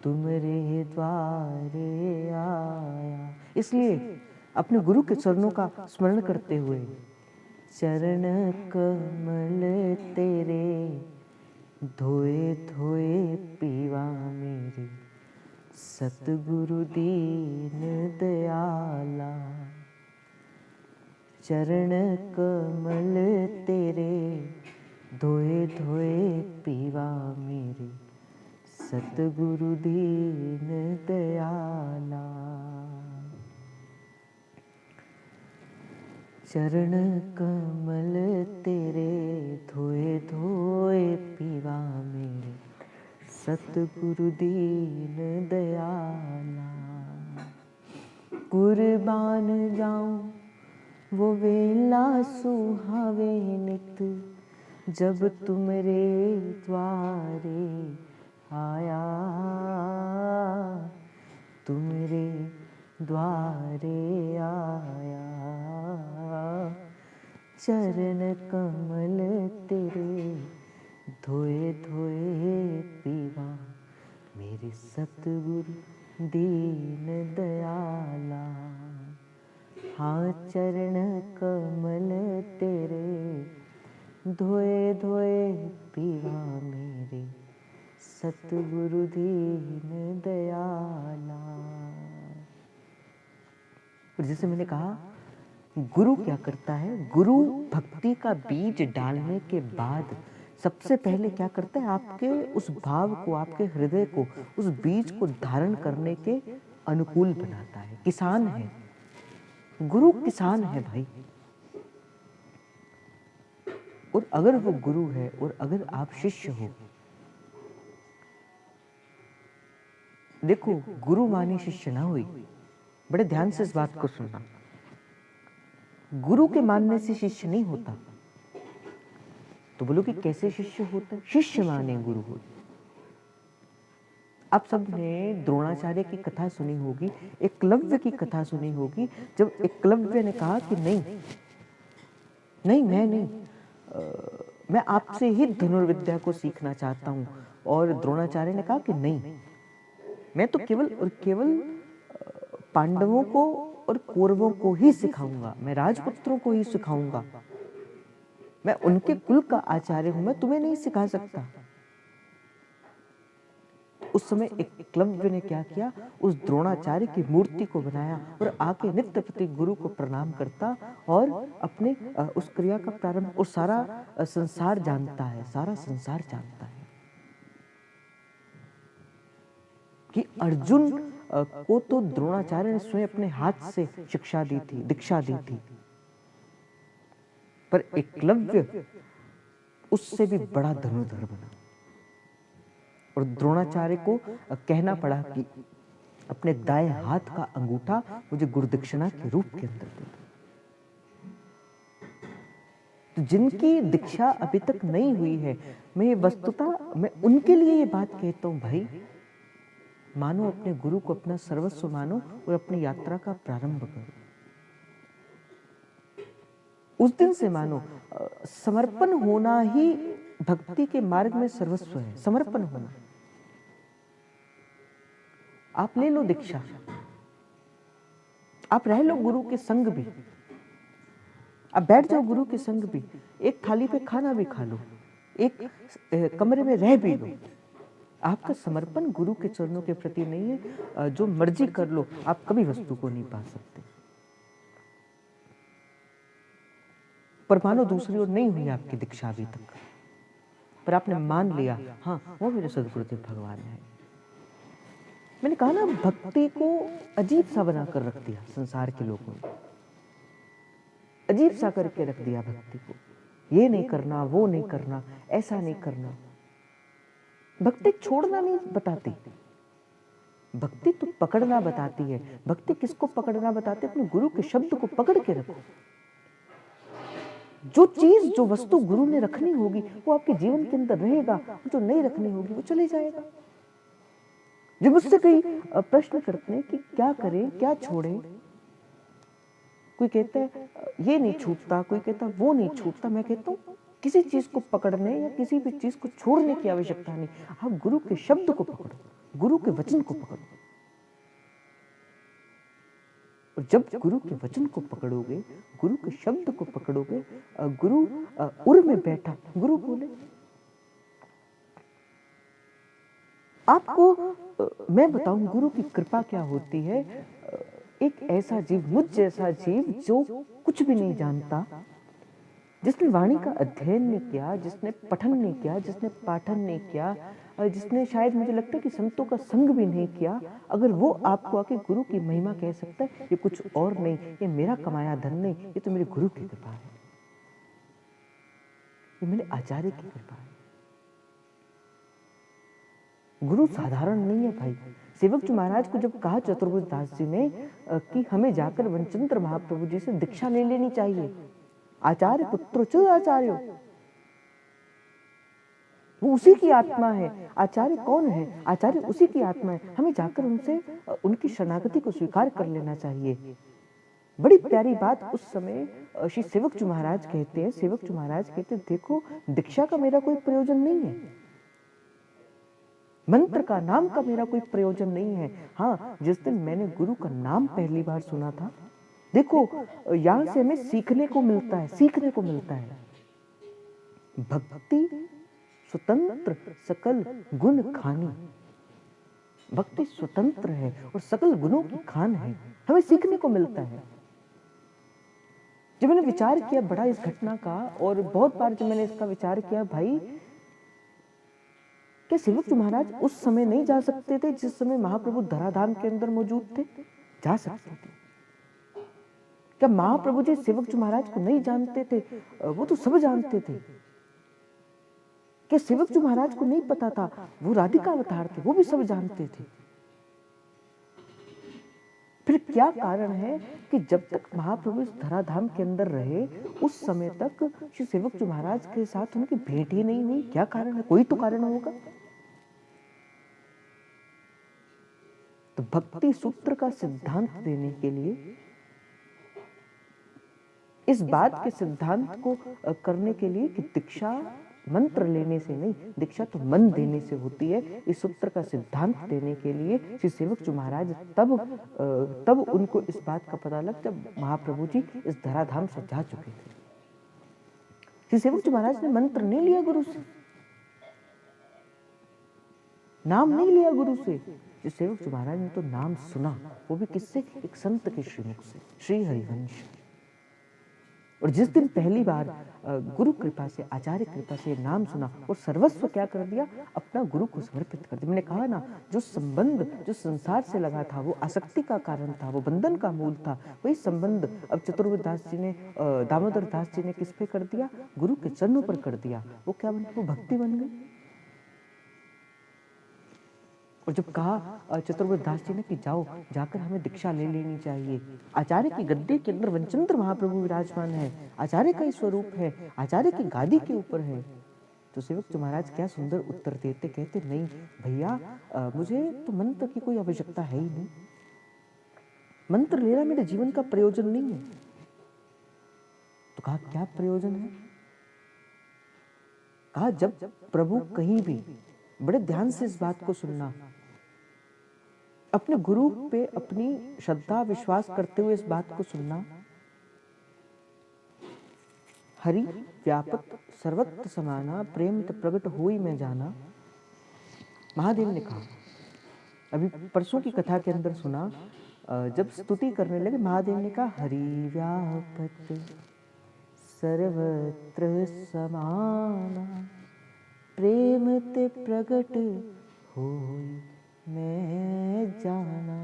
Speaker 1: तुमरे द्वारे आया। इसलिए अपने गुरु के चरणों का स्मरण करते हुए, चरण कमल तेरे धोए धोए पीवा मेरे, सतगुरु दीन दयाला। चरण कमल तेरे धोए धोए पीवा मेरे, सतगुरु दीन दयाला। चरण कमल तेरे धोए धोए पीवा मेरे, सतगुरु दीन दयाला। कुर्बान जाऊं वो वेला सुहावे नित, जब तुमरे द्वारे आया, तुमरे द्वारे आया। चरण कमल तेरे धोए धोए पीवा मेरे, सतगुरु दीन दयाला। हाँ चरण कमल तेरे धोए धोए पीवा मेरे, सतगुरु दीन दयाला। और जैसे मैंने कहा, गुरु क्या करता है? गुरु भक्ति का बीज डालने के बाद सबसे पहले क्या करता है? आपके उस भाव को, आपके हृदय को, उस बीज को धारण करने के अनुकूल बनाता है। किसान है गुरु, किसान है भाई। और अगर वो गुरु है और अगर आप शिष्य हो, देखो गुरु मानी शिष्य ना हुई। बड़े ध्यान से इस बात को सुनना। गुरु के मानने से शिष्य नहीं होता। तो बोलो कि कैसे शिष्य होता है? शिष्य माने गुरु हो। आप सबने द्रोणाचार्य की कथा सुनी होगी, एकलव्य की कथा सुनी होगी। जब एकलव्य ने कहा कि नहीं नहीं मैं नहीं, मैं आपसे ही धनुर्विद्या को सीखना चाहता हूं, और द्रोणाचार्य ने कहा कि नहीं, मैं तो केवल और केवल पांडवों को और कौरवों को ही सिखाऊंगा, मैं राजपुत्रों को ही सिखाऊंगा, मैं उनके कुल का आचार्य हूं, मैं तुम्हें नहीं सिखा सकता। उस समय एकलव्य ने क्या किया? उस द्रोणाचार्य की मूर्ति को बनाया और आके नित्य प्रति गुरु को प्रणाम करता और अपने उस क्रिया का प्रारंभ। और सारा संसार जानता है, सारा संसार जानता है कि अर्जुन को तो द्रोणाचार्य ने स्वयं अपने हाथ से शिक्षा दी थी, दीक्षा दी थी, पर एकलव्य उससे भी बड़ा धनुर्धर बना। और द्रोणाचार्य को कहना पड़ा कि अपने दाएं हाथ का अंगूठा मुझे गुरुदक्षिणा के रूप के अंदर दे। तो जिनकी दीक्षा अभी तक नहीं हुई है, मैं वस्तुतः मैं उनके लिए ये बात कहता हूं, भाई मानो अपने गुरु को अपना सर्वस्व मानो और अपनी यात्रा का प्रारंभ करो। उस दिन से मानो समर्पण होना ही भक्ति के मार्ग में सर्वस्व है। समर्पण होना। आप ले लो दीक्षा, आप रह लो गुरु के संग भी, आप बैठ जाओ गुरु के संग भी, एक थाली पे खाना भी खा लो, एक कमरे में रह भी लो। आपका समर्पण गुरु के चरणों के प्रति नहीं है। जो मर्जी कर लो, आप कभी वस्तु को नहीं पा सकते। पर मानो दूसरी ओर नहीं हुई आपकी दीक्षा अभी तक, पर आपने मान लिया हाँ वो मेरे सदगुरुदेव भगवान है। मैंने कहा ना, भक्ति को अजीब सा बना कर रख दिया संसार के लोगों ने, अजीब सा करके रख दिया भक्ति को। ये नहीं करना, वो नहीं करना, ऐसा नहीं करना। भक्ति छोड़ना नहीं बताती, भक्ति तो पकड़ना बताती है। भक्ति किसको पकड़ना बताती है? अपने गुरु के शब्द को पकड़ के रखो। जो चीज, जो वस्तु गुरु ने रखनी होगी वो आपके जीवन के अंदर रहेगा, जो नहीं रखनी होगी वो चले जाएगा। जब मुझसे कई प्रश्न करते हैं कि क्या करें, क्या छोड़ें, कोई कहता है ये नहीं छूटता, कोई कहता है वो नहीं छूटता, मैं कहता हूँ किसी चीज को पकड़ने या किसी भी चीज को छोड़ने की आवश्यकता नहीं। आप गुरु के शब्द को पकड़ो, गुरु के वचन को पकड़ो। और जब गुरु के वचन को पकड़ोगे, गुरु के शब्द को पकड़ोगे, गुरु उर में बैठा, गुरु बोले। आपको मैं बताऊं गुरु की कृपा क्या होती है। एक ऐसा जीव, मुझ जैसा जीव जो कुछ भी नहीं जानता, जिसने वाणी का अध्ययन नहीं किया, जिसने पठन नहीं किया, जिसने पाठन नहीं किया, जिसने शायद मुझे लगता है कि संतों का संग भी नहीं किया, अगर वो आपको आके गुरु की महिमा कह सकता है, ये कुछ और नहीं, ये मेरा कमाया धन नहीं, ये तो मेरे गुरु की कृपा है, ये मेरे आचार्य की कृपा है। गुरु साधारण नहीं है भाई। सेवक जी महाराज को जब कहा चतुर्भुज दास जी ने कि हमें जाकर वनचंद्र महाप्रभु जी से दीक्षा ले लेनी चाहिए, आचार्य पुत्रो च आचार्यो, वो उसी की आत्मा है। आचार्य कौन है? आचार्य उसी की आत्मा है। हमें जाकर उनसे उनकी शरणागति को स्वीकार कर लेना चाहिए। बड़ी प्यारी बात उस समय श्री सेवक जी महाराज कहते हैं, सेवक जी महाराज कहते हैं, देखो दीक्षा का मेरा कोई प्रयोजन नहीं है, मंत्र का नाम का मेरा कोई प्रयोजन नहीं है। हाँ, जिस दिन मैंने गुरु का नाम पहली बार सुना था, देखो यहां से हमें सीखने को मिलता है, सीखने को मिलता है। भक्ति स्वतंत्र सकल गुण खानी, भक्ति स्वतंत्र है और सकल गुणों की खान है, हमें सीखने को मिलता है। जब मैंने विचार किया बड़ा इस घटना का, और बहुत बार जब मैंने इसका विचार किया, भाई क्या सेवक जी महाराज उस समय नहीं जा सकते थे जिस समय महाप्रभु धराधाम के अंदर मौजूद थे? जा सकते थे। क्या महाप्रभु जी सेवक जी महाराज को नहीं जानते थे? वो तो सब जानते थे। क्या सेवक जी महाराज को नहीं पता था वो राधिका अवतार थे? वो भी सब जानते थे। फिर क्या कारण है कि जब तक महाप्रभु इस धराधाम के अंदर रहे, उस समय तक श्री सेवक जी महाराज के साथ उनकी भेंट ही नहीं हुई? क्या कारण है? कोई तो कारण होगा। तो भक्ति सूत्र का सिद्धांत देने के लिए, इस बात के सिद्धांत को करने के लिए कि दीक्षा मंत्र लेने से नहीं, दीक्षा तो मन देने से होती है, इस सूत्र का सिद्धांत देने के लिए श्री सेवक जी महाराज तब उनको इस बात का पता लगा जब महाप्रभु जी इस धराधाम से जा चुके थे। श्री सेवक जी महाराज ने मंत्र नहीं लिया गुरु से, नाम नहीं लिया गुरु से। श्री सेवक जी महाराज ने तो नाम सुना, वो भी किससे? एक संत के श्रीमुख से, श्री हरिवंश। और जिस दिन पहली बार गुरु कृपा से, आचार्य कृपा से नाम सुना और सर्वस्व क्या कर दिया? अपना गुरु को समर्पित कर दिया। मैंने कहा ना, जो संबंध जो संसार से लगा था, वो आसक्ति का कारण था, वो बंधन का मूल था, वही संबंध अब चतुर्भुज दास जी ने, दामोदर दास जी ने किस पे कर दिया? गुरु के चरणों पर कर दिया। वो क्या बन गया? वो भक्ति बन गई। और जब कहा चतुर्भुज दास जी ने कि जाओ, जाकर हमें दीक्षा ले लेनी चाहिए, आचार्य की गद्दी के अंदर वनचंद्र महाप्रभु विराजमान है, आचार्य का ही स्वरूप है, आचार्य की गादी के ऊपर है, तो सेवक जी महाराज क्या सुंदर उत्तर देते, कहते नहीं भैया, मुझे तो मंत्र की कोई आवश्यकता है ही नहीं, मंत्र लेना मेरे जीवन का प्रयोजन नहीं है। तो कहा क्या प्रयोजन है? कहा जब प्रभु कहीं भी, बड़े ध्यान से इस बात को सुनना, अपने गुरु पे अपनी श्रद्धा विश्वास करते हुए इस बात को सुनना, हरि व्यापक सर्वत्र समाना, प्रेम त प्रगट होई में जाना। महादेव ने कहा, अभी परसों की कथा के अंदर सुना, जब स्तुति करने लगे महादेव ने कहा हरि व्यापक सर्वत्र समाना, प्रेम ते प्रगट होई मैं जाना।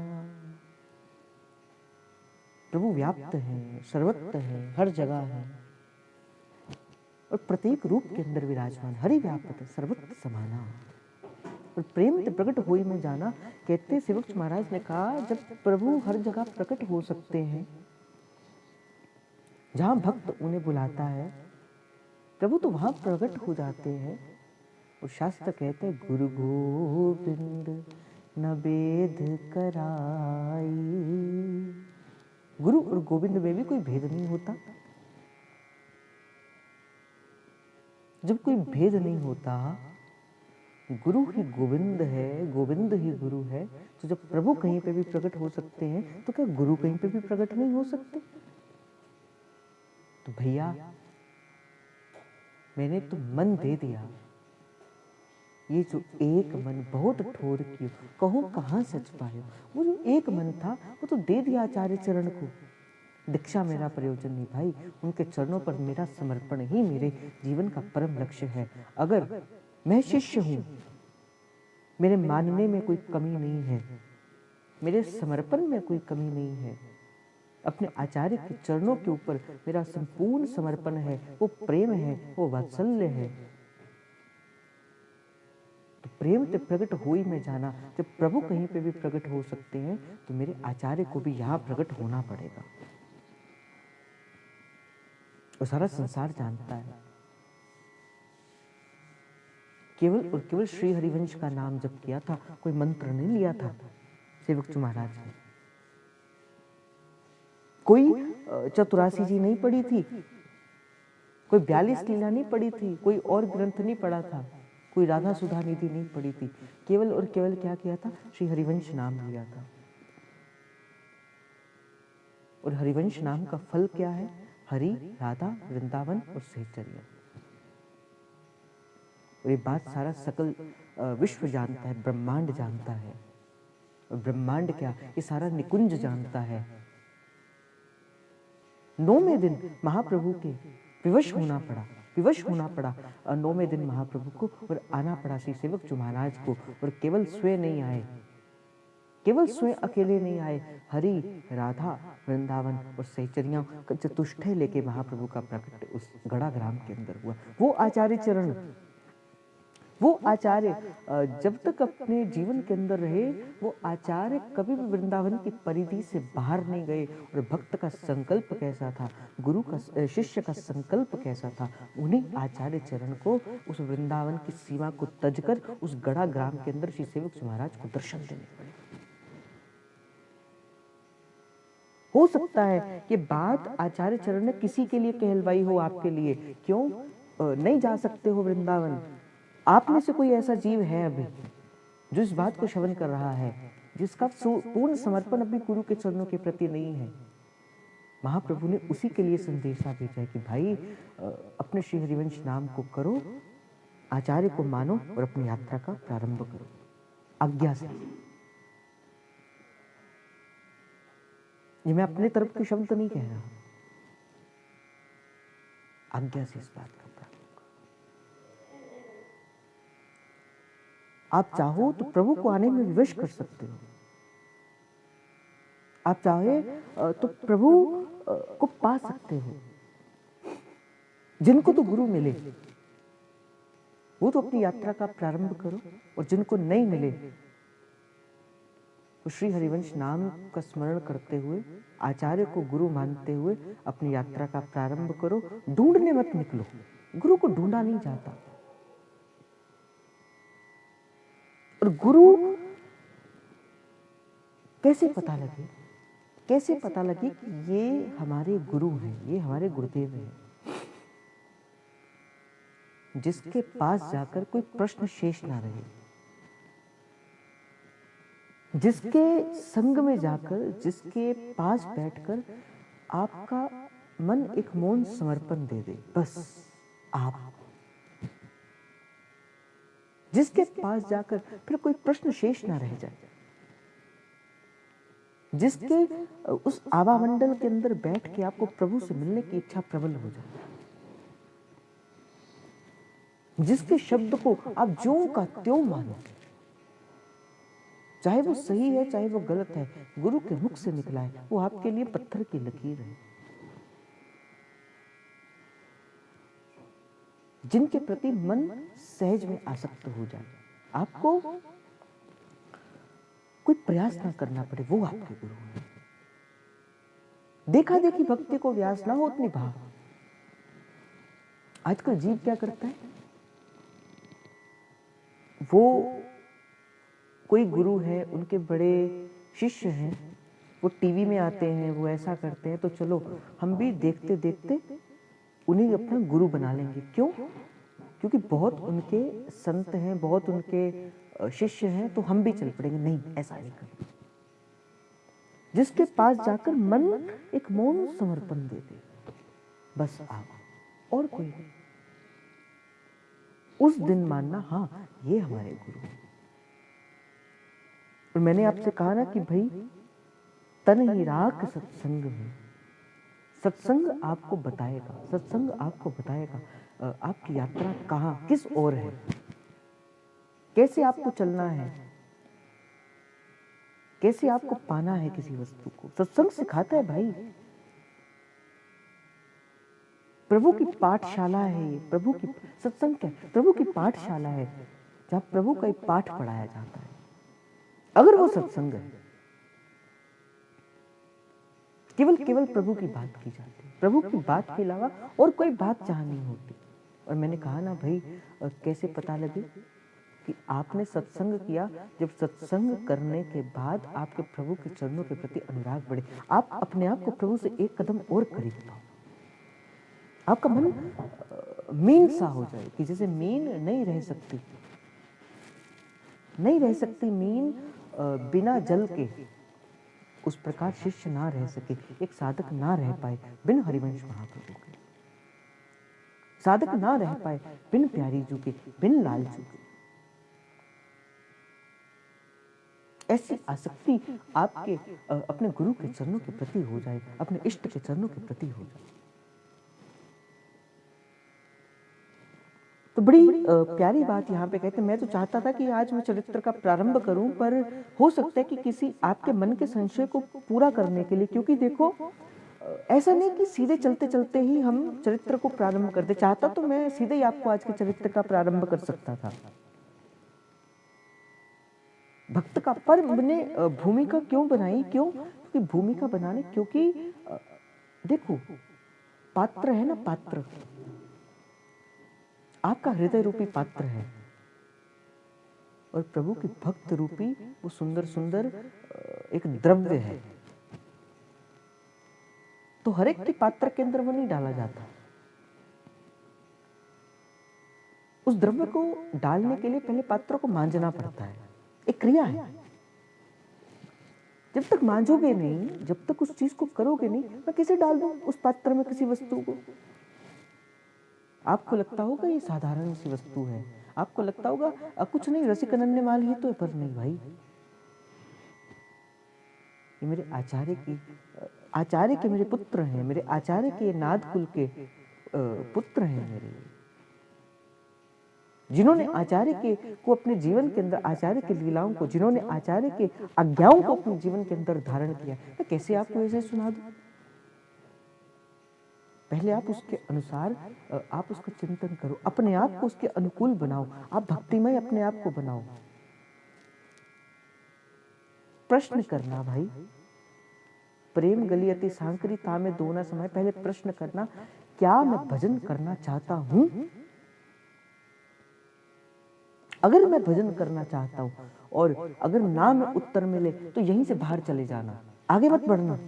Speaker 1: प्रभु व्याप्त है, सर्वत्र है, हर जगह है और प्रत्येक रूप के अंदर विराजमान। हरि व्यापक है, सर्वत्र समाना और प्रेम ते प्रकट होई में जाना। कहते सेवक महाराज ने कहा, जब प्रभु हर जगह प्रकट हो सकते हैं, जहां भक्त उन्हें बुलाता है, प्रभु तो वहां प्रकट हो जाते हैं। और शास्त्र कहते हैं गुरु गोविंद न भेद कराई। गुरु और गोविंद में भी कोई भेद नहीं होता। जब कोई भेद नहीं होता, गुरु ही गोविंद है, गोविंद ही गुरु है, तो जब प्रभु कहीं पे भी प्रकट हो सकते हैं, तो क्या गुरु कहीं पे भी प्रकट नहीं हो सकते? तो भैया मैंने तो मन दे दिया, ये जो एक मन बहुत ठोर क्यों, कहूँ कहाँ सच पायो। वो जो एक मन था वो तो दे दिया आचार्य चरण को। दीक्षा मेरा प्रयोजन नहीं भाई, उनके चरणों पर मेरा समर्पण ही मेरे जीवन का परम लक्ष्य है। अगर मैं शिष्य हूँ मेरे मानने में कोई कमी नहीं है, मेरे समर्पण में कोई कमी नहीं है। अपने आचार्य के चरणों के ऊपर मेरा संपूर्ण समर्पण है, वो प्रेम है, वो वात्सल्य है। तो प्रेम तो प्रकट हो ही में जाना। जब प्रभु कहीं पे भी प्रकट हो सकते हैं तो मेरे आचार्य को भी यहाँ प्रकट होना पड़ेगा। और सारा संसार जानता है, केवल और केवल श्री हरिवंश का नाम जप किया था, कोई मंत्र नहीं लिया था सेवक जी महाराज ने, कोई चतुरासी जी नहीं पढ़ी थी, कोई 42 लीला नहीं पढ़ी थी, कोई और ग्रंथ नहीं पढ़ा था, कोई राधा सुधा निधि नहीं पढ़ी थी। केवल और केवल क्या किया था? श्री हरिवंश नाम लिया था। और हरिवंश नाम का फल क्या है? हरि, राधा, वृंदावन और सहचर्य। और ये बात सारा सकल विश्व जानता है, ब्रह्मांड जानता है। और ब्रह्मांड क्या, ये सारा निकुंज जानता है। 9वें दिन महाप्रभु के विवश होना पड़ा 9वें दिन महाप्रभु को, और आना पड़ा श्री सेवक जी महाराज को। और केवल स्वयं नहीं आए, केवल स्वयं अकेले नहीं आए, हरि, राधा, वृंदावन और सहचरियों का चतुष्टय लेके महाप्रभु का प्रकट उस गड़ा ग्राम के अंदर हुआ। वो आचार्य चरण, वो आचार्य जब तक अपने जीवन के अंदर रहे, वो आचार्य कभी भी वृंदावन की परिधि से बाहर नहीं गए। और भक्त का संकल्प कैसा था, गुरु का, शिष्य का संकल्प कैसा था, उन्हीं आचार्य चरण को उस वृंदावन की सीमा को तजकर उस गड़ा ग्राम के अंदर श्री सेवक महाराज को दर्शन देने पड़े। हो सकता है कि बात आचार्य चरण ने किसी के लिए कहलवाई हो, आपके लिए। क्यों नहीं जा सकते हो वृंदावन? आप में से कोई ऐसा जीव है अभी जो इस बात को श्रवण कर रहा है, जिसका पूर्ण समर्पण अभी गुरु के चरणों के प्रति नहीं है? महाप्रभु ने उसी के लिए संदेशा भेजा है कि भाई अपने श्री हरिवंश नाम को करो, आचार्य को मानो और अपनी यात्रा का प्रारंभ करो आज्ञा से। ये मैं अपने तरफ के शब्द नहीं कह रहा, आज्ञा से इस बात का प्रारंभ। आप चाहो तो प्रभु को आने में विवश कर सकते हो, आप चाहे तो प्रभु को पा सकते हो। जिनको तो गुरु मिले वो तो अपनी यात्रा का प्रारंभ करो, और जिनको नहीं मिले तो श्री हरिवंश नाम का स्मरण करते हुए, आचार्य को गुरु मानते हुए अपनी यात्रा का प्रारंभ करो। ढूंढने मत निकलो, गुरु को ढूंढा नहीं जाता। और गुरु कैसे पता लगे, कैसे पता लगे कि ये हमारे गुरु हैं, ये हमारे गुरुदेव हैं? जिसके पास जाकर कोई प्रश्न शेष ना रहे, जिसके संग में जाकर, जिसके पास बैठकर आपका मन एक मौन समर्पण दे दे, बस आप। जिसके पास जाकर फिर कोई प्रश्न शेष ना रह जाए, जिसके उस आवामंडल के अंदर बैठ के आपको प्रभु से मिलने की इच्छा प्रबल हो जाए, जिसके शब्द को आप ज्यों का त्यों मानो, चाहे वो सही है चाहे वो गलत है, गुरु के मुख से निकला है, वो आपके लिए पत्थर की लकीर है। जिनके प्रति मन सहज में आसक्त हो जाए, आपको कोई प्रयास ना करना पड़े, वो आपके गुरु हैं। देखा देखी भक्ति को व्यास ना हो उतनी भाव। आजकल जीव क्या करता है, वो कोई गुरु है, उनके बड़े शिष्य हैं, वो टीवी में आते हैं, वो ऐसा करते हैं, तो चलो हम भी देखते देखते उन्हें अपना गुरु बना लेंगे। क्यों? क्योंकि बहुत उनके संत हैं, बहुत उनके शिष्य हैं, तो हम भी चल पड़ेंगे। नहीं, ऐसा नहीं करना। जिसके पास जाकर मन एक मौन समर्पण दे दे, बस आप, और कोई नहीं। उस दिन मानना, हाँ ये हमारे गुरु हैं। और मैंने आपसे कहा ना कि भाई तन ही राख सत्संग में, सत्संग आपको बताएगा, सत्संग आपको बताएगा आपकी यात्रा कहाँ, किस ओर है। कैसे आपको चलना है, कैसे आपको पाना है किसी वस्तु को। सत्संग सिखाता है भाई। प्रभु की पाठशाला है ये। प्रभु की सत्संग क्या है? प्रभु की पाठशाला है, जहां प्रभु का एक पाठ पढ़ाया जाता है। अगर वो सत्संग है, केवल केवल प्रभु की बात की जाती है, प्रभु की बात के अलावा और कोई बात जहां नहीं होती। और मैंने कहा ना भाई, कैसे पता लगे कि आपने सत्संग किया? जब सत्संग करने के बाद आपके प्रभु के चरणों के प्रति अनुराग बढ़े, आप अपने आप को प्रभु से एक कदम और करीब पाओ। आपका मन मीन सा हो जाए कि जैसे मीन नहीं रह सकती, नहीं रह सकती मीन बिना जल के, उस प्रकार शिष्य ना रह सके, एक साधक ना रह पाए बिन हरिवंश महाप्रभु के, साधक ना रह पाए बिन प्यारी जू के, बिन लाल जू के। ऐसी आसक्ति आपके अपने गुरु के चरणों के प्रति हो जाए, अपने इष्ट के चरणों के प्रति हो जाए, तो बड़ी प्यारी बात यहाँ पे कहते हैं। मैं तो चाहता था कि आज मैं चरित्र का प्रारंभ करूं, पर हो सकता है कि किसी आपके मन के संशय को पूरा करने के लिए, क्योंकि देखो ऐसा नहीं कि सीधे चलते चलते ही हम चरित्र को प्रारंभ कर दे। चाहता तो मैं सीधे ही आपको आज के चरित्र का प्रारंभ कर सकता था, भक्त का, पर मैंने भूमिका क्यों बनाई? क्यों? क्योंकि भूमिका बनाने, क्योंकि देखो पात्र है ना, पात्र आपका हृदय रूपी पात्र है, और प्रभु की भक्त रूपी वो सुंदर सुंदर एक द्रव्य है। तो हर एक के पात्र के अंदर वो नहीं डाला जाता। उस द्रव्य को डालने के लिए पहले पात्र को मांजना पड़ता है, एक क्रिया है। जब तक मांझोगे नहीं, जब तक उस चीज को करोगे नहीं, मैं कैसे डाल दूं उस पात्र में किसी वस्तु को? आपको लगता होगा ये साधारण सी वस्तु है, आपको लगता होगा कुछ नहीं, रसिक अनन्य माल ही तो है, पर नहीं भाई, ये मेरे आचार्य के मेरे पुत्र हैं, मेरे आचार्य के नाद कुल के पुत्र हैं मेरे, जिन्होंने आचार्य के को अपने जीवन के अंदर, आचार्य के लीलाओं को, जिन्होंने आचार्य के आज्ञाओं को अपने जीवन के अंदर धारण किया। मैं कैसे आपको ऐसे सुना दूं? पहले आप उसके अनुसार आप उसका चिंतन करो, अपने आप को उसके अनुकूल बनाओ, आप भक्तिमय अपने आप को बनाओ। प्रश्न करना भाई, प्रेम गली अति सांकरी था में दो ना समय। पहले प्रश्न करना, क्या मैं भजन करना चाहता हूं? अगर मैं भजन करना चाहता हूं और अगर ना में उत्तर मिले तो यहीं से बाहर चले जाना, आगे मत बढ़ना।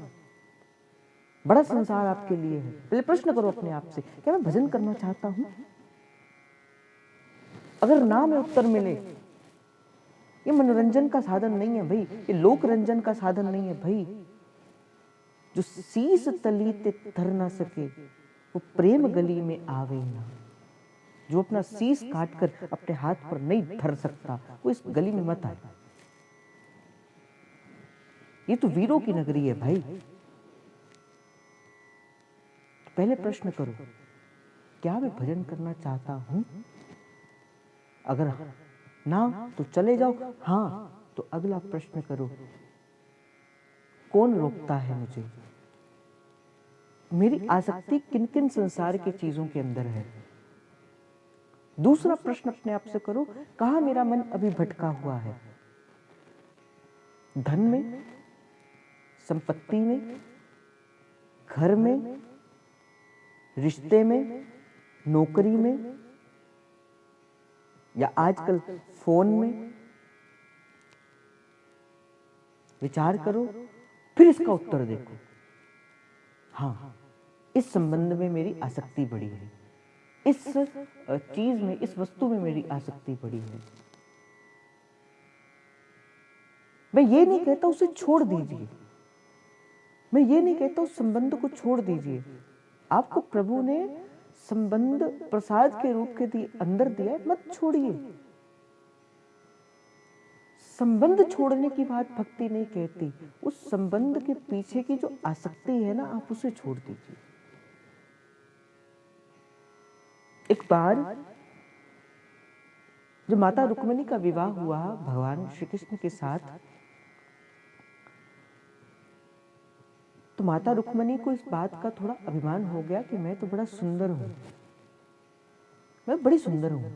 Speaker 1: बड़ा संसार आपके लिए है। पहले प्रश्न करो अपने आप से, क्या मैं भजन करना चाहता हूं? अगर ना में उत्तर मिले, ये मनोरंजन का साधन नहीं है भाई, ये लोक रंजन का साधन नहीं है भाई। जो शीस तली ते धर ना सके वो प्रेम गली में आवे ना। जो अपना शीस काटकर अपने हाथ पर नहीं धर सकता वो इस गली में मत आए। ये तो वीरों की नगरी है भाई। पहले प्रश्न करो, क्या मैं भजन करना चाहता हूं? अगर ना तो चले जाओ, हां तो अगला प्रश्न करो, कौन रोकता है मुझे? मेरी आसक्ति किन किन संसार की चीजों के अंदर है? दूसरा प्रश्न अपने आप से करो, कहां मेरा मन अभी भटका हुआ है? धन में, संपत्ति में, घर में, रिश्ते में, नौकरी में, या आजकल फोन में? विचार करो, फिर इसका उत्तर देखो। हाँ, इस संबंध में मेरी आसक्ति बढ़ी है, इस चीज में, इस वस्तु में मेरी आसक्ति बढ़ी है। मैं ये नहीं कहता उसे छोड़ दीजिए, मैं ये नहीं कहता उस संबंध को छोड़ दीजिए। आपको प्रभु ने संबंध प्रसाद के रूप के अंदर दिया है, मत छोड़िए। संबंध छोड़ने की बात भक्ति नहीं कहती, उस संबंध के पीछे की जो आसक्ति है ना, आप उसे छोड़ दीजिए। एक बार जब माता रुक्मिणी का विवाह हुआ भगवान श्री कृष्ण के साथ, तो माता रुक्मिणी को इस बात का थोड़ा अभिमान हो गया कि मैं तो बड़ा सुंदर हूं, मैं बड़ी सुंदर हूं,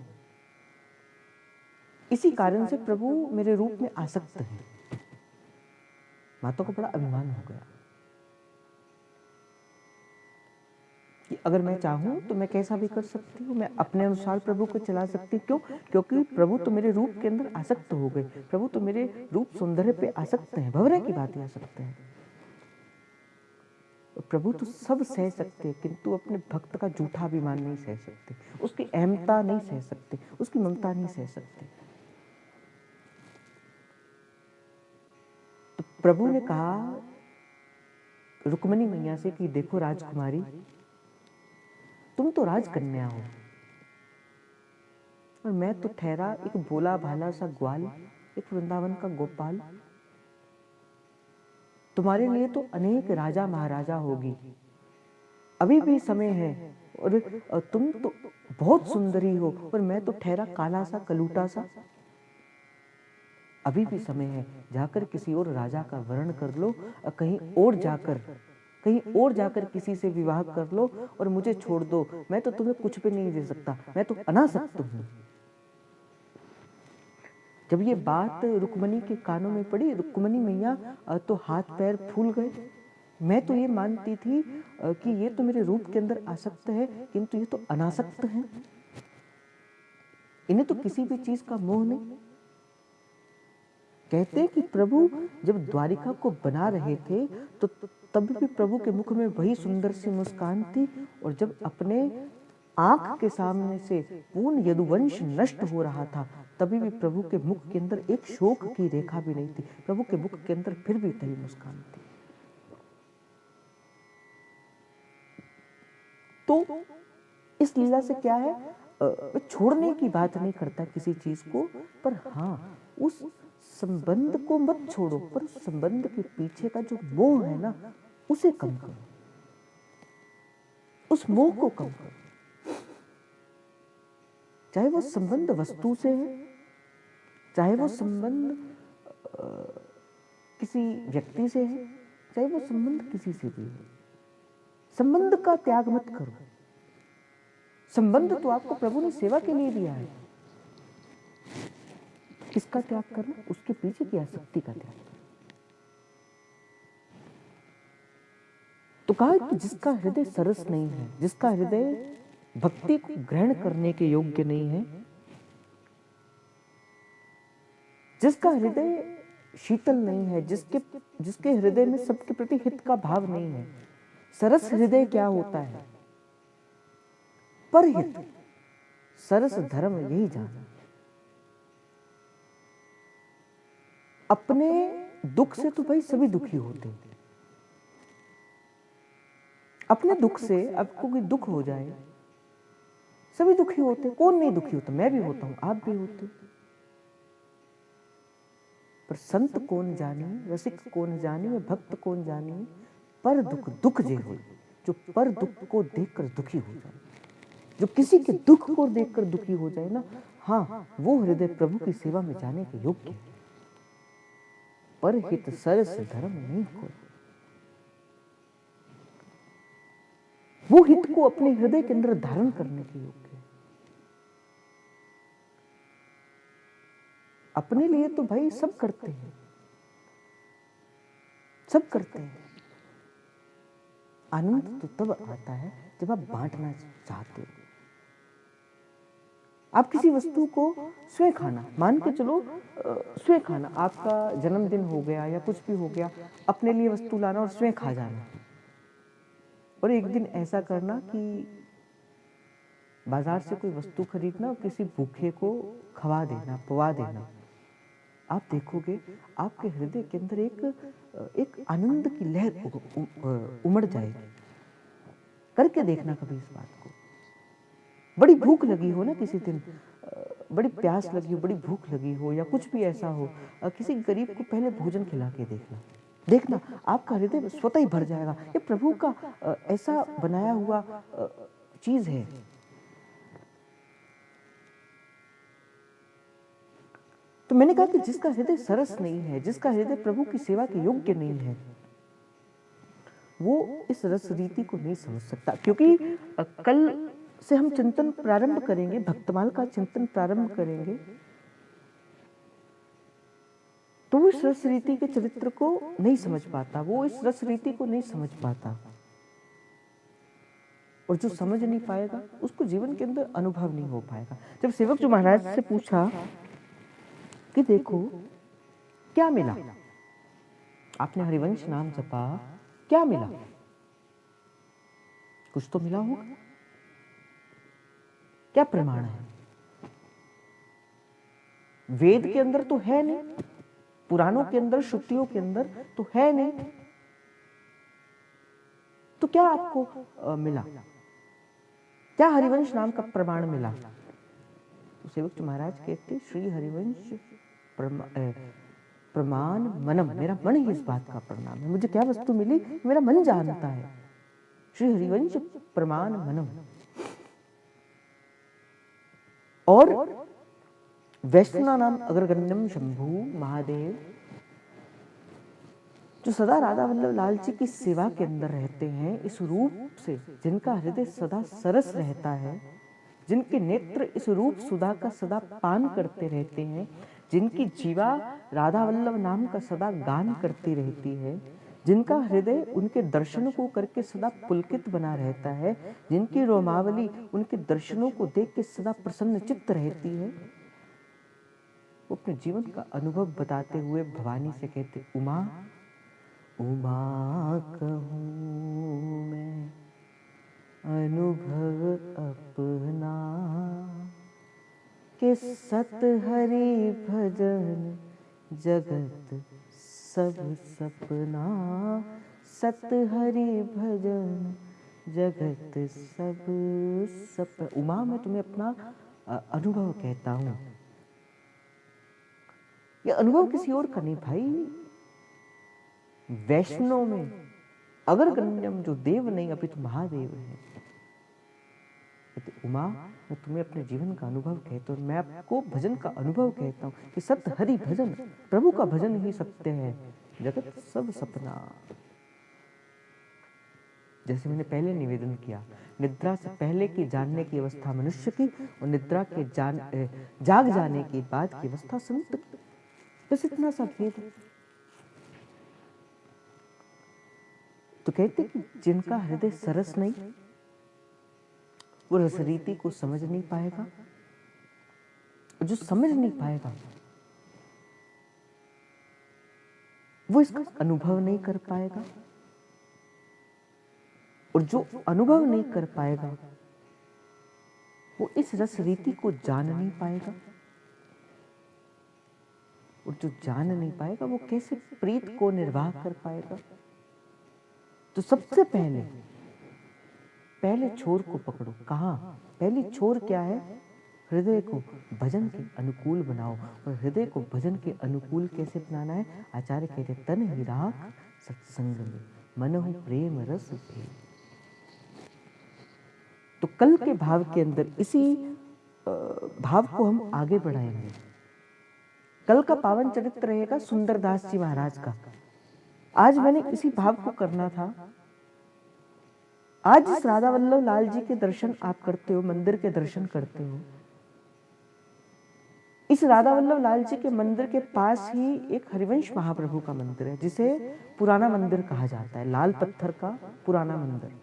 Speaker 1: इसी कारण से प्रभु मेरे रूप में आसक्त है। माता को बड़ा अभिमान हो गया कि अगर मैं चाहूं तो मैं कैसा भी कर सकती हूँ, मैं अपने अनुसार प्रभु को चला सकती हूँ। क्यों? क्योंकि प्रभु तो मेरे रूप के अंदर आसक्त हो गए, प्रभु तो मेरे रूप सौंदर्य पे आसक्त हैं, भंवरे की बात आसक्त हैं। प्रभु तो सब सह सकते हैं, किंतु अपने भक्त का झूठा अभिमान नहीं सह सकते, उसकी अहमता नहीं सह सकते, उसकी ममता नहीं सह सकते। तो प्रभु ने कहा रुक्मिणी मैया से कि देखो राजकुमारी, तुम तो राजकन्या हो और मैं तो ठहरा एक भोला भाला सा ग्वाल, एक वृंदावन का गोपाल। तुम्हारे लिए तो अनेक राजा महाराजा होगी, अभी भी समय है, और तुम तो बहुत सुंदरी हो और मैं तो ठहरा काला सा कलूटा सा। अभी भी समय है, जाकर किसी और राजा का वर्ण कर लो, कहीं और जाकर किसी से विवाह कर लो और मुझे छोड़ दो, मैं तो तुम्हें कुछ भी नहीं दे सकता, मैं तो अनासक्त हूं। जब ये बात रुक्मिणी के कानों में पड़ी, रुक्मिणी मैया तो हाथ पैर फूल गए। मैं तो ये मानती थी कि ये तो मेरे रूप के अंदर आसक्त है, किंतु ये तो अनासक्त है, इन्हें तो किसी भी चीज का मोह नहीं। कहते हैं कि प्रभु जब द्वारिका को बना रहे थे तो तब भी प्रभु के मुख में वही सुंदर सी मुस्कान थी, और जब अपने आंख के सामने से पूर्ण यदुवंश नष्ट हो रहा था तभी भी प्रभु के मुख के अंदर एक शोक की रेखा भी नहीं थी, प्रभु के मुख के अंदर फिर भी वही मुस्कान थी। तो इस लीला से क्या है, छोड़ने की बात नहीं करता किसी चीज को, पर हाँ उस संबंध को मत छोड़ो, पर उस संबंध के पीछे का जो मोह है ना उसे कम करो, उस मोह को कम करो। चाहे वो संबंध वस्तु से है, चाहे वो संबंध किसी व्यक्ति से है, चाहे वो संबंध किसी से भी है, संबंध का त्याग मत करो। संबंध तो आपको प्रभु ने सेवा के लिए दिया है, किसका त्याग करना? उसके पीछे की आसक्ति का त्याग करना। तो कहा कि जिसका हृदय सरस नहीं है, जिसका हृदय भक्ति को ग्रहण करने के योग्य नहीं है, जिसका हृदय शीतल नहीं है, जिसके हृदय में सबके प्रति हित का भाव नहीं है। सरस हृदय क्या होता है? परहित, सरस धर्म यही जाना। अपने दुख से तो भाई सभी दुखी होते हैं, अपने दुख से आपको कोई दुख हो जाए सभी दुखी होते हैं। कौन नहीं दुखी होता? मैं भी होता हूं, आप भी होते। पर संत कौन जानी, रसिक कौन जानी, भक्त कौन जानी, पर दुख दुख जे हो, जो पर दुख को देखकर दुखी हो जाए, जो किसी के दुख को देखकर दुखी हो जाए ना, हाँ वो हृदय प्रभु की सेवा में जाने के योग्य है। पर हित सरस धर्म नहीं कोई, वो हित को अपने हृदय के अंदर धारण करने के योग्य है। अपने लिए तो भाई सब करते हैं, सब करते हैं। आनंद तो तब आता है जब आप बांटना चाहते हो। आप किसी वस्तु को स्वयं खाना, मान के चलो स्वयं खाना, आपका जन्मदिन हो गया या कुछ भी हो गया, अपने लिए वस्तु लाना और स्वयं खा जाना। और एक दिन ऐसा करना कि बाजार से कोई वस्तु खरीदना और किसी भूखे को खवा देना, पवा देना। आप देखोगे आपके हृदय के अंदर एक आनंद की लहर उमड़ जाएगी। करके देखना कभी इस बात को। बड़ी भूख लगी हो ना किसी दिन, बड़ी प्यास लगी हो, बड़ी भूख लगी हो या कुछ भी ऐसा हो, किसी गरीब को पहले भोजन खिला के देखना आपका हृदय स्वतः ही भर जाएगा। ये प्रभु का ऐसा बनाया हुआ चीज है। तो मैंने कहा कि जिसका हृदय सरस नहीं है, जिसका हृदय प्रभु की सेवा के योग्य नहीं है, वो इस रस रीति को नहीं समझ सकता। क्योंकि कल से हम चिंतन प्रारंभ करेंगे, भक्तमाल का चिंतन प्रारंभ करेंगे, तो वो इस रस रीति के चरित्र को नहीं समझ पाता, वो इस रस रीति को नहीं समझ पाता। और जो समझ नहीं पाएगा उसको जीवन के अंदर अनुभव नहीं हो पाएगा। जब सेवक जो महाराज से पूछा कि देखो क्या मिला, आपने हरिवंश नाम जपा, क्या मिला? कुछ तो मिला होगा, क्या प्रमाण है? वेद के अंदर तो है नहीं, पुराणों के अंदर, श्रुतियों के अंदर तो है नहीं, तो क्या आपको मिला? क्या हरिवंश नाम का प्रमाण मिला? तो सेवक महाराज कहते, श्री हरिवंश प्रमाण मनम, मेरा मन ही इस बात का प्रमाण है। मुझे क्या वस्तु मिली मेरा मन जानता है। श्री हरिवंश प्रमाण मनम। और वैष्णव नाम अग्रगण्यम शंभु महादेव, जो सदा राधा वल्लभ लाल जी की सेवा के अंदर रहते हैं, इस रूप से जिनका हृदय सदा सरस रहता है, जिनके नेत्र इस रूप सुधा का सदा पान करते रहते हैं, जिनकी जीवा राधा वल्लभ नाम का सदा गान करती रहती है, जिनका हृदय उनके दर्शनों को करके सदा पुलकित बना रहता है, जिनकी रोमावली उनके दर्शनों को देख के सदा प्रसन्न चित्त रहती है, वो अपने जीवन का अनुभव बताते हुए भवानी से कहते, उमा उमा कहूँ मैं अनुभव अपना, के सत हरि भजन जगत सब सपना, सत हरि भजन जगत सब सप। उमा मैं तुम्हें अपना अनुभव कहता हूँ। ये अनुभव किसी और का नहीं भाई, वैष्णव में अगर गण्यम जो देव नहीं अभी तो महादेव है। उमा मैं तुम्हें अपने जीवन का अनुभव कहता हूँ, मैं आपको भजन का अनुभव कहता हूँ कि सत्य हरि भजन, प्रभु का भजन ही सत्य है, जगत सब सपना। जैसे मैंने पहले निवेदन किया, निद्रा से पहले की जानने की अवस्था मनुष्य की, और निद्रा के जाग जाने के बाद की अवस्था संत की, बस इतना सा भेद है। तो कहते कि जिनका हृदय सरस नहीं, वो रसरीति को समझ नहीं पाएगा, और जो समझ नहीं पाएगा वो इसका अनुभव नहीं कर पाएगा, और जो अनुभव नहीं कर पाएगा वो इस रस रीति को जान नहीं पाएगा, और जो जान नहीं पाएगा वो कैसे प्रीत को निर्वाह कर पाएगा। तो सबसे पहले छोर को पकड़ो। कहाँ? पहली छोर क्या है? हृदय को भजन के अनुकूल बनाओ। और हृदय को भजन के अनुकूल कैसे बनाना है? आचार्य कहते तन ही राख सत्संग में, मनहु प्रेम रस भेद। तो कल के भाव के अंदर इसी भाव को हम आगे बढ़ाएंगे। कल का पावन चरित्र रहेगा सुंदरदास जी महाराज का। आज मैंने इसी भाव को करना था। आज इस राधा वल्लभ लाल जी के दर्शन आप करते हो, मंदिर के दर्शन करते हो। इस राधा वल्लभ लाल जी के मंदिर के पास ही एक हरिवंश महाप्रभु का मंदिर है, जिसे पुराना मंदिर कहा जाता है, लाल पत्थर का पुराना मंदिर।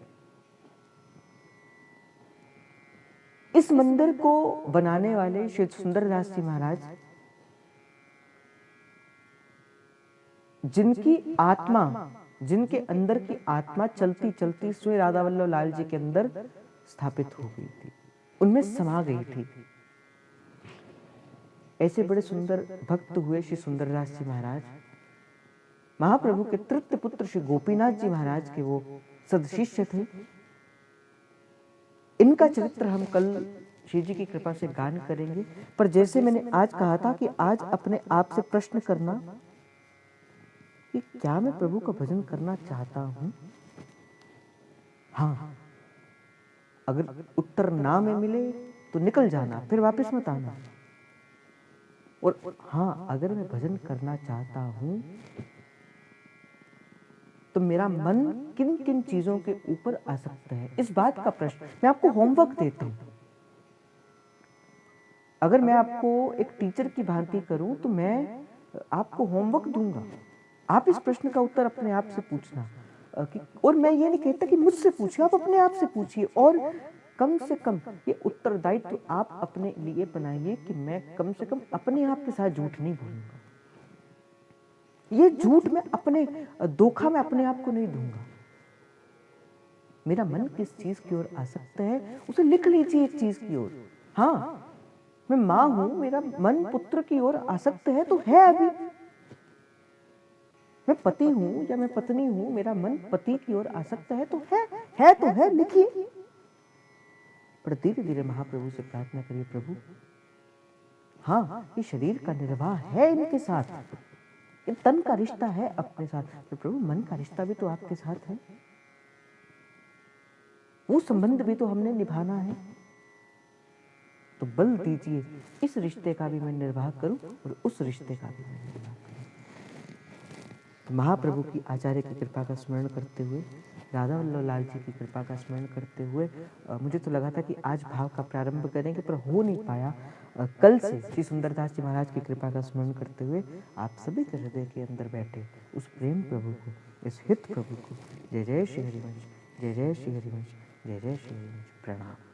Speaker 1: इस मंदिर को बनाने वाले श्री सुंदरदास जी महाराज, जिनकी आत्मा, जिनके अंदर की आत्मा चलती चलती श्री राधा वल्लभ लाल जी के अंदर स्थापित हो गई थी, उनमें समा गई थी। ऐसे बड़े सुंदर भक्त हुए श्री सुंदरदास जी महाराज, महाप्रभु के तृतीय पुत्र श्री गोपीनाथ जी महाराज के वो सदशिष्य थे। इनका चरित्र हम कल श्री जी की कृपा से गान करेंगे। पर जैसे मैंने आज कहा था कि आज अपने आप से प्रश्न करना कि क्या मैं प्रभु का भजन करना चाहता हूं? हाँ, अगर उत्तर ना में मिले तो निकल जाना, फिर वापस मत आना। और हाँ, अगर मैं भजन करना चाहता हूँ तो मेरा मन किन किन चीजों के ऊपर आ सकता है, इस बात का प्रश्न मैं आपको होमवर्क देता हूं। अगर मैं आपको एक टीचर की भांति करूं तो मैं आपको होमवर्क दूंगा, आप इस प्रश्न का उत्तर अपने आप से पूछना और मैं ये नहीं कहता कि मुझसे पूछिए, आप अपने आप से पूछिए और कम से कम ये उत्तरदायित्व आप अपने लिए बनाइए कि मैं कम से कम अपने आप के साथ झूठ नहीं बोलूंगा। ये झूठ मैं अपने धोखा में अपने आप को नहीं दूंगा। मेरा मन किस चीज की ओर आ सकता है उसे लिख लीजिए एक चीज की ओर। हाँ, मैं माँ हूं, मेरा मन पुत्र की ओर आ सकता है तो है अभी। मैं पति हूं या मैं पत्नी हूं, मेरा मन पति की ओर आ सकता है तो है तो है, लिखिए। पर धीरे धीरे महाप्रभु से प्रार्थना करिए, प्रभु हाँ, ये शरीर का निर्वाह है इनके साथ, ये तन का रिश्ता है अपने साथ, तो प्रभु मन का रिश्ता भी तो आपके साथ है, वो संबंध भी तो हमने निभाना है, तो बल दीजिए इस रिश्ते का भी मैं निर्वाह करूं और उस रिश्ते का भी मैं निर्वाह करूं। तो महाप्रभु की आचार्य की कृपा का स्मरण करते हुए, राधा वल्लभ लाल जी की कृपा का स्मरण करते हुए मुझे तो लगा था कि आज भाव का प्रारंभ करेंगे पर हो नहीं पाया। कल से श्री सुंदरदास जी महाराज की कृपा का स्मरण करते हुए आप सभी के हृदय के अंदर बैठे उस प्रेम प्रभु को, इस हित प्रभु को, जय जय श्री हरिवंश, जय जय श्री हरिवंश, जय जय श्री हरिवंश। प्रणाम।